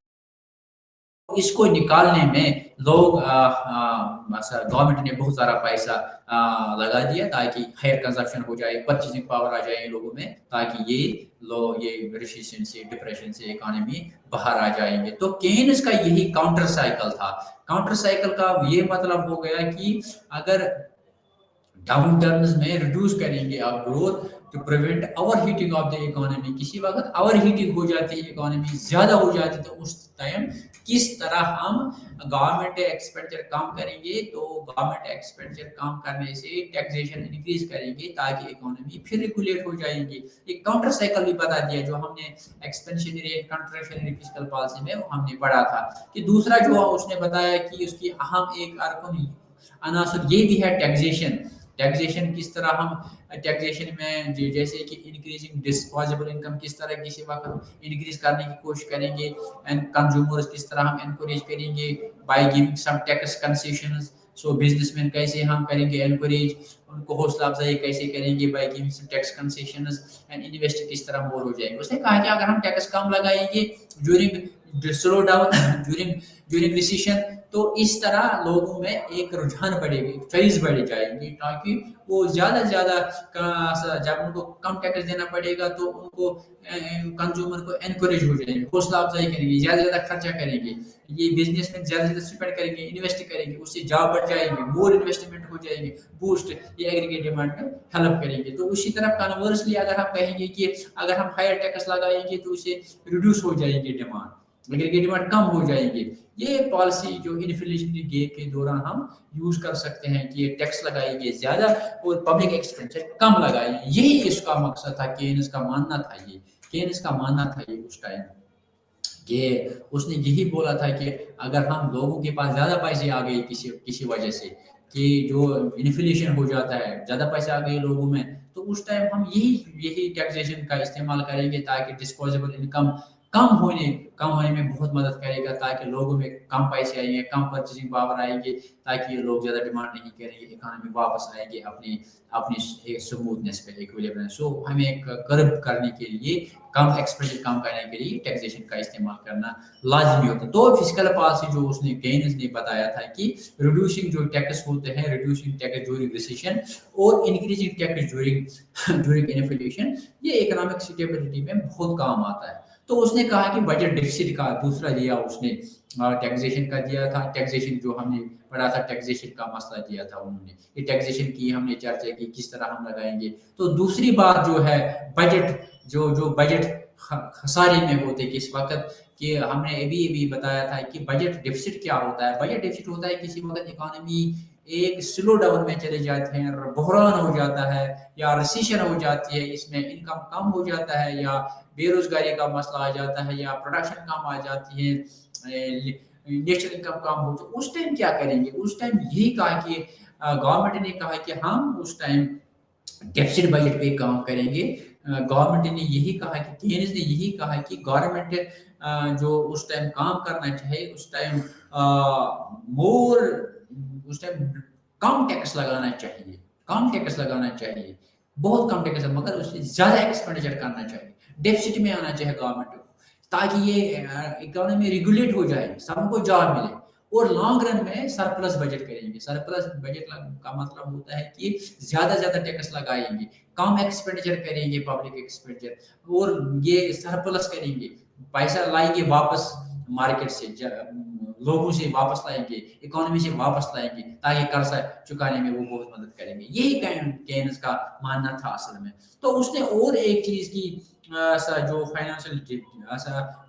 इसको निकालने में लोग गवर्नमेंट ने बहुत सारा पैसा लगा दिया ताकि हायर कंजप्शन हो जाए, परचेजिंग पावर आ जाए लोगों में, ताकि ये रिसेशन से, डिप्रेशन से इकोनॉमी बाहर आ जाएंगे। तो केन्स का यही काउंटर साइकिल था। काउंटर साइकिल का ये मतलब हो गया कि अगर डाउन टर्न्स में रिड्यूस करेंगे आप growth to prevent overheating of the economy. किसी वक्त ओवर हीटिंग हो जाती है, इकोनॉमी ज्यादा हो जाती है, तो उस टाइम किस तरह हम गवर्नमेंट एक्सपेंडिचर कम करेंगे। तो गवर्नमेंट एक्सपेंडिचर कम करने से टैक्सेशन इंक्रीज करेंगे ताकि इकोनॉमी फिर रेगुलेट हो जाएंगी। एक काउंटर साइकिल भी बता दिया जो हमने एक्सपेंशनरी एंड कंट्रैक्शनरी फिस्कल पॉलिसी में हमने पढ़ा था। कि दूसरा जो उसने बताया कि उसकी अहम एक अरकान अनासर ये भी है टैक्सेशन। टैक्सेशन किस तरह हम टैक्सेशन में जैसे कि इंक्रीजिंग डिस्पोजेबल इनकम किस तरह किसी वक्त इंक्रीज करने की कोशिश करेंगे, एंड कंज्यूमर्स किस तरह हम एनकरेज करेंगे by giving some tax concessions. So businessman कैसे हम करेंगे एनकरेज, उनको हौसला अफजाई कैसे करेंगे by giving some tax concessions, and investor किस तरह मोर हो जाएंगे। उसने कहा कि अगर हम टैक्स कम लगाएंगे during slow down during recession, तो इस तरह लोगों में एक रुझान बढ़ेगी, चॉइस बढ़ जाएगी, ताकि वो ज्यादा से ज्यादा जब उनको कम टैक्स देना पड़ेगा तो उनको कंज्यूमर को एनकरेज हो जाएंगे, हौसला अफजाई करेंगे, ज्यादा से ज्यादा खर्चा करेंगे, ये बिजनेस में ज्यादा से ज्यादा स्पेंड करेंगे, इन्वेस्ट करेंगे, उससे जॉब बढ़ जाएंगे, मोर इन्वेस्टमेंट हो जाएंगे, बूस्ट ये एग्रीगेट डिमांड में हेल्प करेंगे। तो उसी तरह कन्वर्सली अगर हम कहेंगे कि अगर हम हायर टैक्स लगाएंगे तो उससे रिड्यूस हो जाएंगे डिमांड, एग्रीगेट डिमांड कम हो जाएंगे। ये पॉलिसी जो इन्फ्लेशनरी गेप के दौरान हम यूज कर सकते हैं कि ये टैक्स लगाएंगे ज्यादा और पब्लिक एक्सपेंडिचर कम लगाएंगे। यही इसका मकसद था, केन्स का मानना था ये, केन्स का मानना था ये उस टाइम कि उसने यही बोला था कि अगर हम लोगों के पास ज्यादा पैसे आ गए किसी वजह से कि जो इन्फ्लेशन हो जाता है, ज्यादा पैसे आ गए लोगों में, तो उस टाइम हम यही टैक्सेशन का इस्तेमाल करेंगे ताकि डिस्पोजेबल इनकम कम होने में बहुत मदद करेगा, ताकि लोगों में कम पैसे आएंगे, कम परचेजिंग पावर आएंगे, ताकि ये लोग ज़्यादा डिमांड नहीं करेंगे, इकोनॉमी वापस आएंगे अपनी अपनी स्मूथनेस पे, इक्विलिब्रियम। सो हमें कर्व करने के लिए, कम एक्सपेंडिचर कम करने के लिए टैक्सेशन का इस्तेमाल करना लाजमी होता है। तो फिस्कल पॉलिसी जो उसने केन्स ने बताया था कि रिड्यूसिंग जो टैक्स होते हैं, रिड्यूसिंग टैक्स ड्यूरिंग रिसेशन और इंक्रीजिंग टैक्स ड्यूरिंग इन्फ्लेशन, ये इकोनॉमिक स्टेबिलिटी में बहुत काम आता है। तो उसने कहा कि बजट डिफिसिट का दूसरा दिया उसने, टैक्सेशन का दिया था, टैक्सेशन जो हमने पढ़ा था, टैक्सेशन का मसला दिया था उन्होंने, ये टैक्सेशन की हमने चर्चा की किस तरह हम लगाएंगे। तो दूसरी बात जो है बजट, जो बजट खसारे में होते किस वक्त, कि हमने अभी बताया था कि बजट डिफिसिट क्या होता है। बजट डिफिसिट होता है किसी वक्त इकोनॉमी एक स्लो डाउन में चले जाते हैं, बहरान हो जाता है या रिसेशन हो जाती है, इसमें इनकम कम हो जाता है या बेरोजगारी का मसला आ जाता है या प्रोडक्शन कम आ जाती है, नेशनल इनकम कम हो, तो उस टाइम क्या करेंगे। उस टाइम यही कहा कि गवर्नमेंट ने कहा कि हम उस टाइम डेफिसिट बजट पे काम करेंगे। गवर्नमेंट ने यही कहा कि केन्स ने यही कहा कि गवर्नमेंट जो उस टाइम काम करना चाहिए, उस टाइम उस टाइम कम टैक्स लगाना चाहिए, कम टैक्स लगाना चाहिए, बहुत कम टैक्स, मगर उससे ज्यादा एक्सपेंडिचर करना चाहिए, डेफिसिट में आना चाहिए गवर्नमेंट को, ताकि ये इकोनॉमी रेगुलेट हो जाए, सबको जॉब मिले, और लॉन्ग रन में सरप्लस बजट करेंगे। सरप्लस बजट का मतलब होता है कि ज्यादा टैक्स लगाएंगे, कम एक्सपेंडिचर करेंगे पब्लिक एक्सपेंडिचर, और ये सरप्लस करेंगे, पैसा लाएंगे वापस मार्केट से, लोगों से वापस लाएंगे, इकोनॉमी से वापस लाएंगे, ताकि कर्जा चुकाने में वो बहुत मदद करेंगे। यही केन्स का मानना था असल में। तो उसने और एक चीज की जो फाइनेंशियल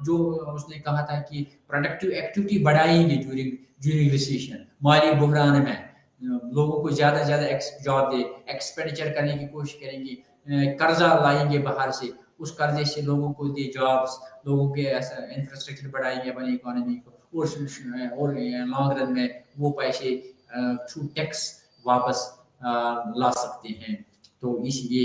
जो उसने कहा था कि प्रोडक्टिव एक्टिविटी बढ़ाएंगे ड्यूरिंग रिसेशन, माली बहरान में लोगों को ज्यादा से ज्यादा जॉब दे, एक्सपेंडिचर करने की कोशिश करेंगे, कर्जा लाएंगे बाहर से, उस कर्जे से लोगों को दे जॉब्स, लोगों के ऐसा इंफ्रास्ट्रक्चर बढ़ाएंगे अपनी इकोनॉमी को, और लॉन्ग रन में वो पैसे थ्रू टैक्स वापस ला सकते हैं। तो इसलिए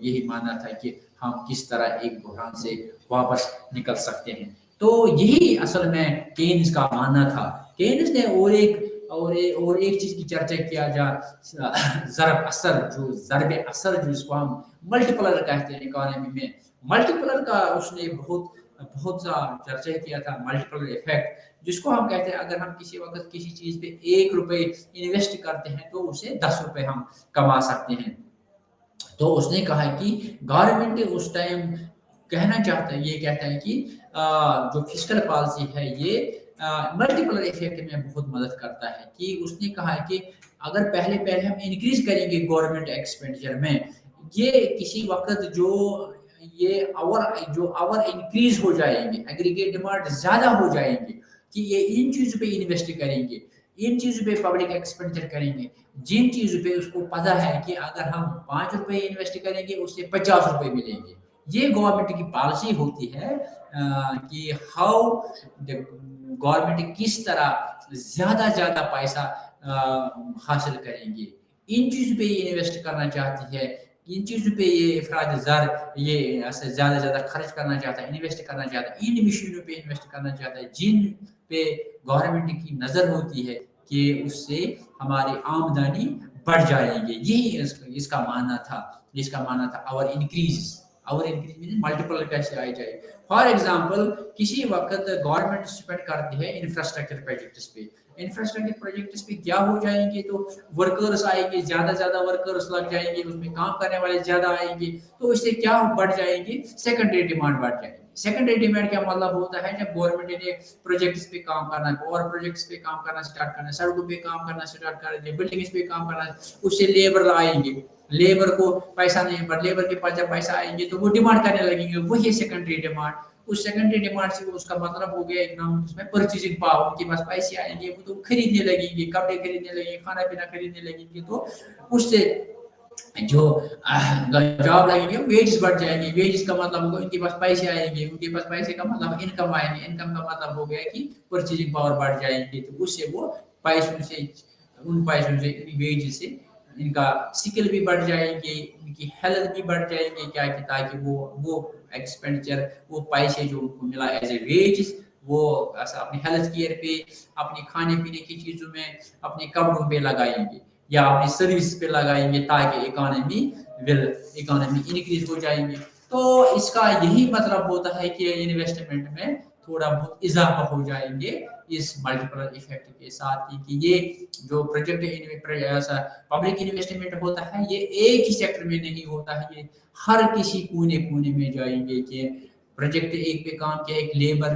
यही मानना था कि हम किस तरह एक बहरान से वापस निकल सकते हैं। तो यही असल में केन्स का मानना था। केन्स ने और एक اور ایک چیز کی چرچا کیا جائے، ضرب اثر جو اس کو ہم ملٹی پلر کہتے ہیں اکانومی میں، ملٹی پلر کا اس نے بہت سا چرچا کیا تھا، ملٹی پلر ایفیکٹ جس کو ہم کہتے ہیں اگر ہم کسی وقت کسی چیز پہ 1 روپے انویسٹ کرتے ہیں تو اسے 10 روپے ہم کما سکتے ہیں۔ تو اس نے کہا کہ گورنمنٹ اس ٹائم یہ کہتا ہے کہ جو فسکل پالیسی ہے یہ ملٹیپل ایفیکٹ میں بہت مدد کرتا ہے، کہ اس نے کہا کہ اگر پہلے ہم انکریز کریں گے گورنمنٹ ایکسپینڈیچر میں، یہ کسی وقت جو اور انکریز ہو جائیں گے، ایگریگیٹ ڈیمانڈ زیادہ ہو جائیں گے، کہ یہ ان چیزوں پہ انویسٹ کریں گے، ان چیزوں پہ پبلک ایکسپینڈیچر کریں گے، جن چیزوں پہ اس کو پتہ ہے کہ اگر ہم 5 روپے انویسٹ کریں گے اس سے 50 روپے ملیں گے۔ یہ گورنمنٹ کی پالیسی ہوتی ہے کہ ہاؤ گورنمنٹ کس طرح زیادہ پیسہ حاصل کریں گے، ان چیزوں پہ یہ انویسٹ کرنا چاہتی ہے، ان چیزوں پہ یہ افراد زر یہ زیادہ خرچ کرنا چاہتا ہے، انویسٹ کرنا چاہتا ہے، ان مشینوں پہ انویسٹ کرنا چاہتا ہے جن پہ گورنمنٹ کی نظر ہوتی ہے کہ اس سے ہماری آمدنی بڑھ جائیں گے۔ یہی اس کا معنی تھا اور انکریز ملٹیپل کیسے آئی جائے۔ فار ایگزامپل کسی وقت گورنمنٹ اسپینڈ کرتی ہے انفراسٹرکچر پروجیکٹس پہ، انفراسٹرکچر پروجیکٹس پہ کیا ہو جائیں گے تو ورکرز آئیں گے، زیادہ ورکرز لگ جائیں گے، اس میں کام کرنے والے زیادہ آئیں گے، تو اس سے کیا بڑھ جائیں گے، سیکنڈری ڈیمانڈ بڑھ جائے گی۔ سیکنڈری ڈیمانڈ کیا مطلب ہوتا ہے، جب گورنمنٹ نے پروجیکٹس پہ کام کرنا اور پروجیکٹس پہ کام کرنا سٹارٹ کرنا، سڑکوں پہ کام کرنا سٹارٹ کرنا، بلڈنگز پہ کام کرنا، اس سے لیبر آئیں گے، لیبر کو پیسہ نہیں پر لیبر کے پاس جب پیسہ آئیں گے تو وہ ڈیمانڈ کرنے لگیں گے، وہی سیکنڈری ڈیمانڈ۔ اس سیکنڈری ڈیمانڈ سے اس کا مطلب ہو گیا اکنامکس میں پرچیزنگ پاور، ان کے پاس پیسے آئیں گے، وہ تو خریدنے لگیں گے، کپڑے خریدنے لگیں گے، کھانا پینا خریدنے لگیں گے، تو اس سے جو جاب لگیں گے ویجز بڑھ جائیں گے۔ ویجز کا مطلب ان کے پاس پیسے آئیں گے، ان کے پاس پیسے کا مطلب انکم آئیں گے، انکم کا مطلب ہو گیا کہ پرچیزنگ پاور بڑھ جائیں گے، تو اس سے وہ ان پیسوں سے ویج سے ان کا سکل بھی بڑھ جائیں گے، ان کی ہیلتھ بھی بڑھ جائیں گے، کیا کہ تاکہ وہ ایکسپینڈیچر وہ پیسے جو ان کو ملا ایز اے ویجز وہ اپنی ہیلتھ کیئر پہ، اپنی کھانے پینے کی چیزوں میں، اپنے کپڑوں پہ لگائیں گے یا اپنی سروس پہ لگائیں گے تاکہ اکانومی انکریز ہو جائیں گے۔ تو اس کا یہی مطلب ہوتا ہے کہ انویسٹمنٹ میں تھوڑا بہت اضافہ ہو جائیں گے اس ملٹیپل ایفیکٹ کے ساتھ، کہ یہ جو پروجیکٹ پبلک انویسٹمنٹ ہوتا ہے یہ ایک ہی سیکٹر میں نہیں ہوتا ہے، یہ ہر کسی کونے میں جائیں گے، کہ پروجیکٹ ایک پہ کام کیا، ایک لیبر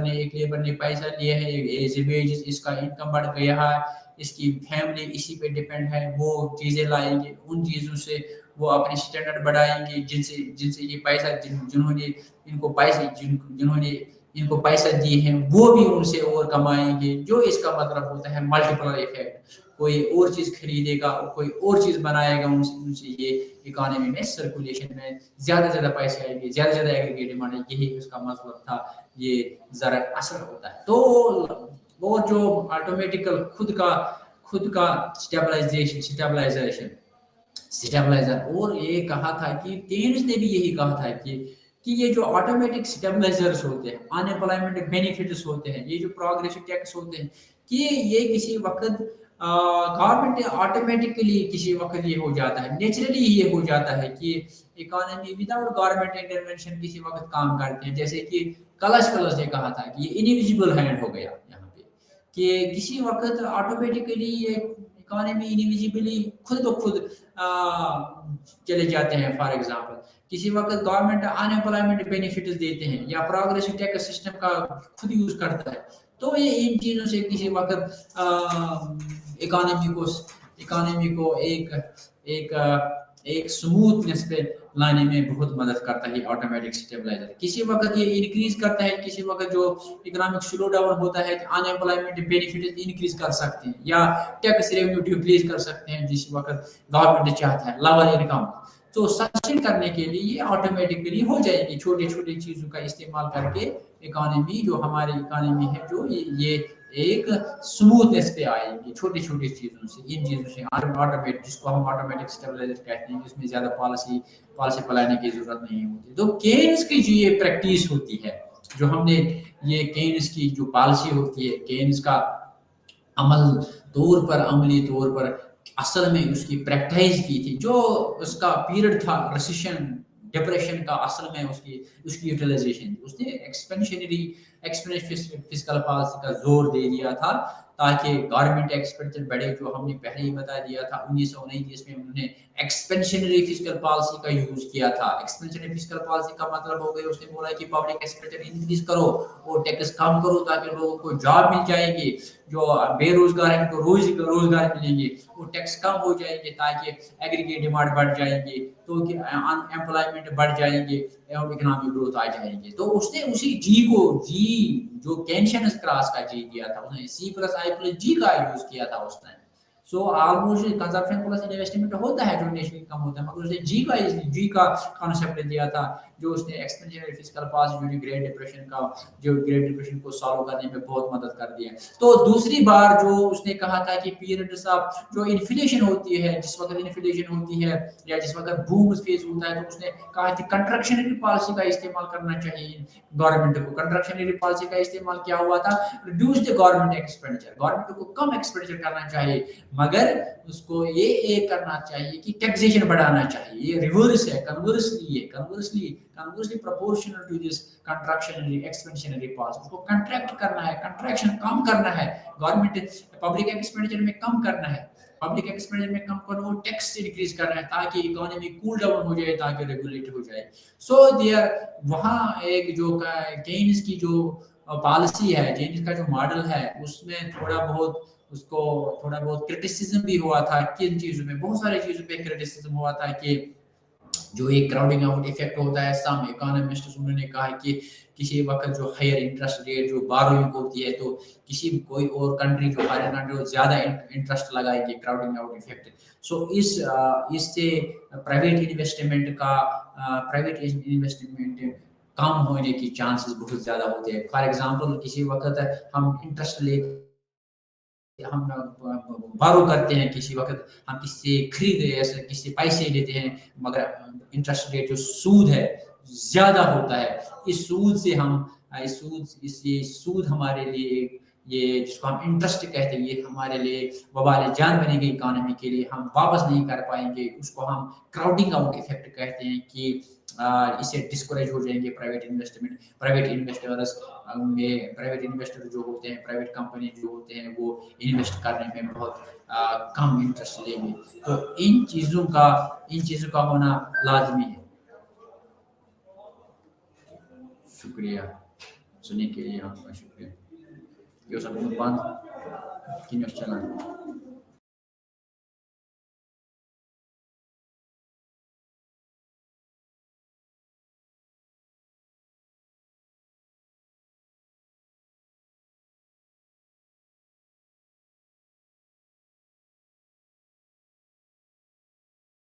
نے پیسہ لیا ہے ایز اے ویجز، اس کا انکم بڑھ گیا ہے، اس کی فیملی اسی پہ ڈیپینڈ ہے، وہ چیزیں لائیں گے، ان چیزوں سے وہ اپنے سٹینڈرڈ بڑھائیں گے، جن سے یہ پیسہ جنہوں نے ان کو پیسہ دیے ہیں وہ بھی ان سے اور کمائیں گے، جو اس کا مطلب ہوتا ہے ملٹیپل ایفیکٹ۔ کوئی اور چیز خریدے گا، کوئی اور چیز بنائے گا، ان سے یہ اکانومی میں سرکولیشن میں زیادہ پیسے آئیں گے، زیادہ ایگریگیٹ ڈیمانڈ ہے، یہی اس کا مطلب تھا، یہ ذرا اثر ہوتا ہے۔ تو وہ جو آٹومیٹیکل خود کا اسٹیبلائزر، اور یہ کہا تھا کہ کینز نے بھی یہی کہا تھا کہ یہ جو آٹومیٹک اسٹیبلائزرز ہوتے ہیں، ان امپلائمنٹ بینیفٹس ہوتے ہیں، یہ جو پروگریسو ٹیکس ہوتے ہیں، کہ یہ کسی وقت گورنمنٹ آٹومیٹکلی کسی وقت یہ ہو جاتا ہے، نیچرلی یہ ہو جاتا ہے کہ اکانومی وداؤٹ گورنمنٹ انٹرونشن کسی وقت کام کرتے ہیں، جیسے کہ کلش نے کہا تھا کہ یہ انویزیبل ہینڈ ہو گیا یہاں پہ، کہ کسی وقت آٹومیٹکلی یہ اکانومی انویزیبلی خود بخود چلے جاتے ہیں۔ فار ایگزامپل کسی وقت گورنمنٹ ان امپلائمنٹ بینیفٹس دیتے ہیں یا پروگریسو ٹیکس سسٹم کا خود یوز کرتا ہے، تو یہ ان چیزوں سے کسی وقت اکانومی کو ایک سموتھنس پہ لانے میں بہت مدد کرتا ہے آٹومیٹک اسٹیبلائزر۔ کسی وقت یہ انکریز کرتا ہے، کسی وقت جو اکنامک سلو ڈاؤن ہوتا ہے ان امپلائمنٹ بینیفٹ انکریز کر سکتے ہیں یا ٹیکس ریونیو ڈکریز کر سکتے ہیں جس وقت گورنمنٹ چاہتا ہے لور انکم، تو سسٹین کرنے کے لیے یہ آٹومیٹکلی ہو جائے گی، چھوٹی چیزوں کا استعمال کر کے اکانومی جو ہماری اکانومی ہے جو یہ ایک سموتھنس پہ آئے گی چھوٹی چیزوں سے، ان چیزوں سے آٹومیٹک، جس کو ہم آٹومیٹک اسٹیبلائزر کہتے ہیں، جس میں زیادہ پالیسی پلانے کی ضرورت نہیں ہوتی۔ تو کینز کی جو یہ پریکٹس ہوتی ہے، جو ہم نے یہ کینز کی جو پالیسی ہوتی ہے، کینز کا عمل طور پر عملی طور پر اصل میں اس کی پریکٹائز کی تھی، جو اس کا پیریڈ تھا ریسیشن ڈپریشن کا، اصل میں اس کی یوٹیلائزیشن تھی۔ اس نے ایکسپینشنری فسکل پالیسی کا زور دے دیا تھا تاکہ گورنمنٹ ایکسپینڈیچر بڑھے، جو ہم نے پہلے ہی بتا دیا تھا 1929 میں انہوں نے ایکسپینشنری فسکل پالیسی کا یوز کیا تھا۔ ایکسپینشنری فسکل پالیسی کا مطلب ہو گیا، اس نے بولا کہ پبلک ایکسپینڈیچر انکریز کرو اور ٹیکس کم کرو تاکہ لوگوں کو جاب مل جائے گی، جو بے روزگار ہیں تو روزگار ملیں گے، وہ ٹیکس کم ہو جائیں گے تاکہ ایگریگیٹ ڈیمانڈ بڑھ جائیں گے، تو کہ ان ایمپلائمنٹ بڑھ جائیں گے اور اکنامک گروتھ آ جائیں گے۔ تو اس نے اسی جی جو کینشنس کراس کا جی دیا تھا، اس نے سی پلس آئی پلس جی کا یوز کیا تھا اس نے۔ سو آلموسٹ کنزمپشن پلس انویسٹمنٹ ہوتا ہے جو نیشنل انکم ہوتا ہے، مگر اس نے جی کا کانسیپٹ دیا تھا، جو اس نے ایکسپینشنری فسکل پالیسی جو گریٹ ڈپریشن کو سالو کرنے میں بہت مدد کر دی ہے۔ تو دوسری بار جو اس نے کہا تھا کہ پیریڈز آف جو انفلیشن ہوتی ہے، جس وقت انفلیشن ہوتی ہے یا جس وقت بوم فیز ہوتا ہے، تو اس نے کہا کہ کنٹرکشنری پالیسی کا استعمال کرنا چاہیے گورنمنٹ کو۔ کنٹرکشنری پالیسی کا استعمال کیا ہوا تھا؟ Reduce the government expenditure, government کو کم ایکسپینڈیچر کرنا چاہیے، مگر اس کو یہ کرنا چاہیے کہ ٹیکسیشن بڑھانا چاہیے۔ یہ ریورس ہے، conversely proportional to this contractionary expansionary policy. اس کو کنٹریکٹ کرنا ہے، کنٹریکشن کم کرنا ہے، گورنمنٹ پبلک ایکسپینڈیچر میں کم کرنا ہے، پبلک ایکسپینڈیچر میں کم کرنا اور ٹیکس انکریز کرنا ہے تاکہ اکانومی کول ڈاؤن ہو جائے، تاکہ ریگولیٹ ہو جائے۔ سو دیئر وہاں ایک جو کینز کی جو پالیسی ہے، کینز کا جو ماڈل ہے، اس میں تھوڑا بہت کرٹیسزم بھی ہوا تھا۔ کن چیزوں میں؟ بہت ساری چیزوں پہ کرٹیسزم ہوا تھا کہ جو ایک کراؤڈنگ آؤٹ ایفیکٹ ہوتا ہے۔ سم اکانومسٹس انہوں نے کہا کہ کسی وقت جو ہائر انٹرسٹ ریٹ جو بارونگ ہوتی ہے، تو کوئی اور کنٹری جو فارن کنٹری زیادہ انٹرسٹ لگائے گی، کراؤڈنگ آؤٹ ایفیکٹ۔ سو اس سے پرائیویٹ انویسٹمنٹ کم ہونے کی چانسز بہت زیادہ ہوتے ہیں۔ فار ایگزامپل کسی وقت ہم انٹرسٹ لے ہم بارو کرتے ہیں، کسی وقت ہم کسی سے ایسے کسی سے پیسے لیتے ہیں، مگر انٹرسٹ ریٹ جو سود ہے زیادہ ہوتا ہے، اس سود ہمارے لیے، یہ جس کو ہم انٹرسٹ کہتے ہیں، یہ ہمارے لیے وبال جان بنے گی اکانومی کے لیے، ہم واپس نہیں کر پائیں گے۔ اس کو ہم کراؤڈنگ آؤٹ ایفیکٹ کہتے ہیں کہ اسے ڈسکوریج ہو جائیں گے پرائیویٹ انویسٹر جو ہوتے ہیں، پرائیویٹ کمپنی جو ہوتے ہیں، وہ انویسٹ کرنے میں بہت کم انٹرسٹ لیں گے۔ تو ان چیزوں کا ہونا لازمی ہے۔ شکریہ سننے کے لیے، آپ کا شکریہ۔ یہ سب بند کنیوس چلا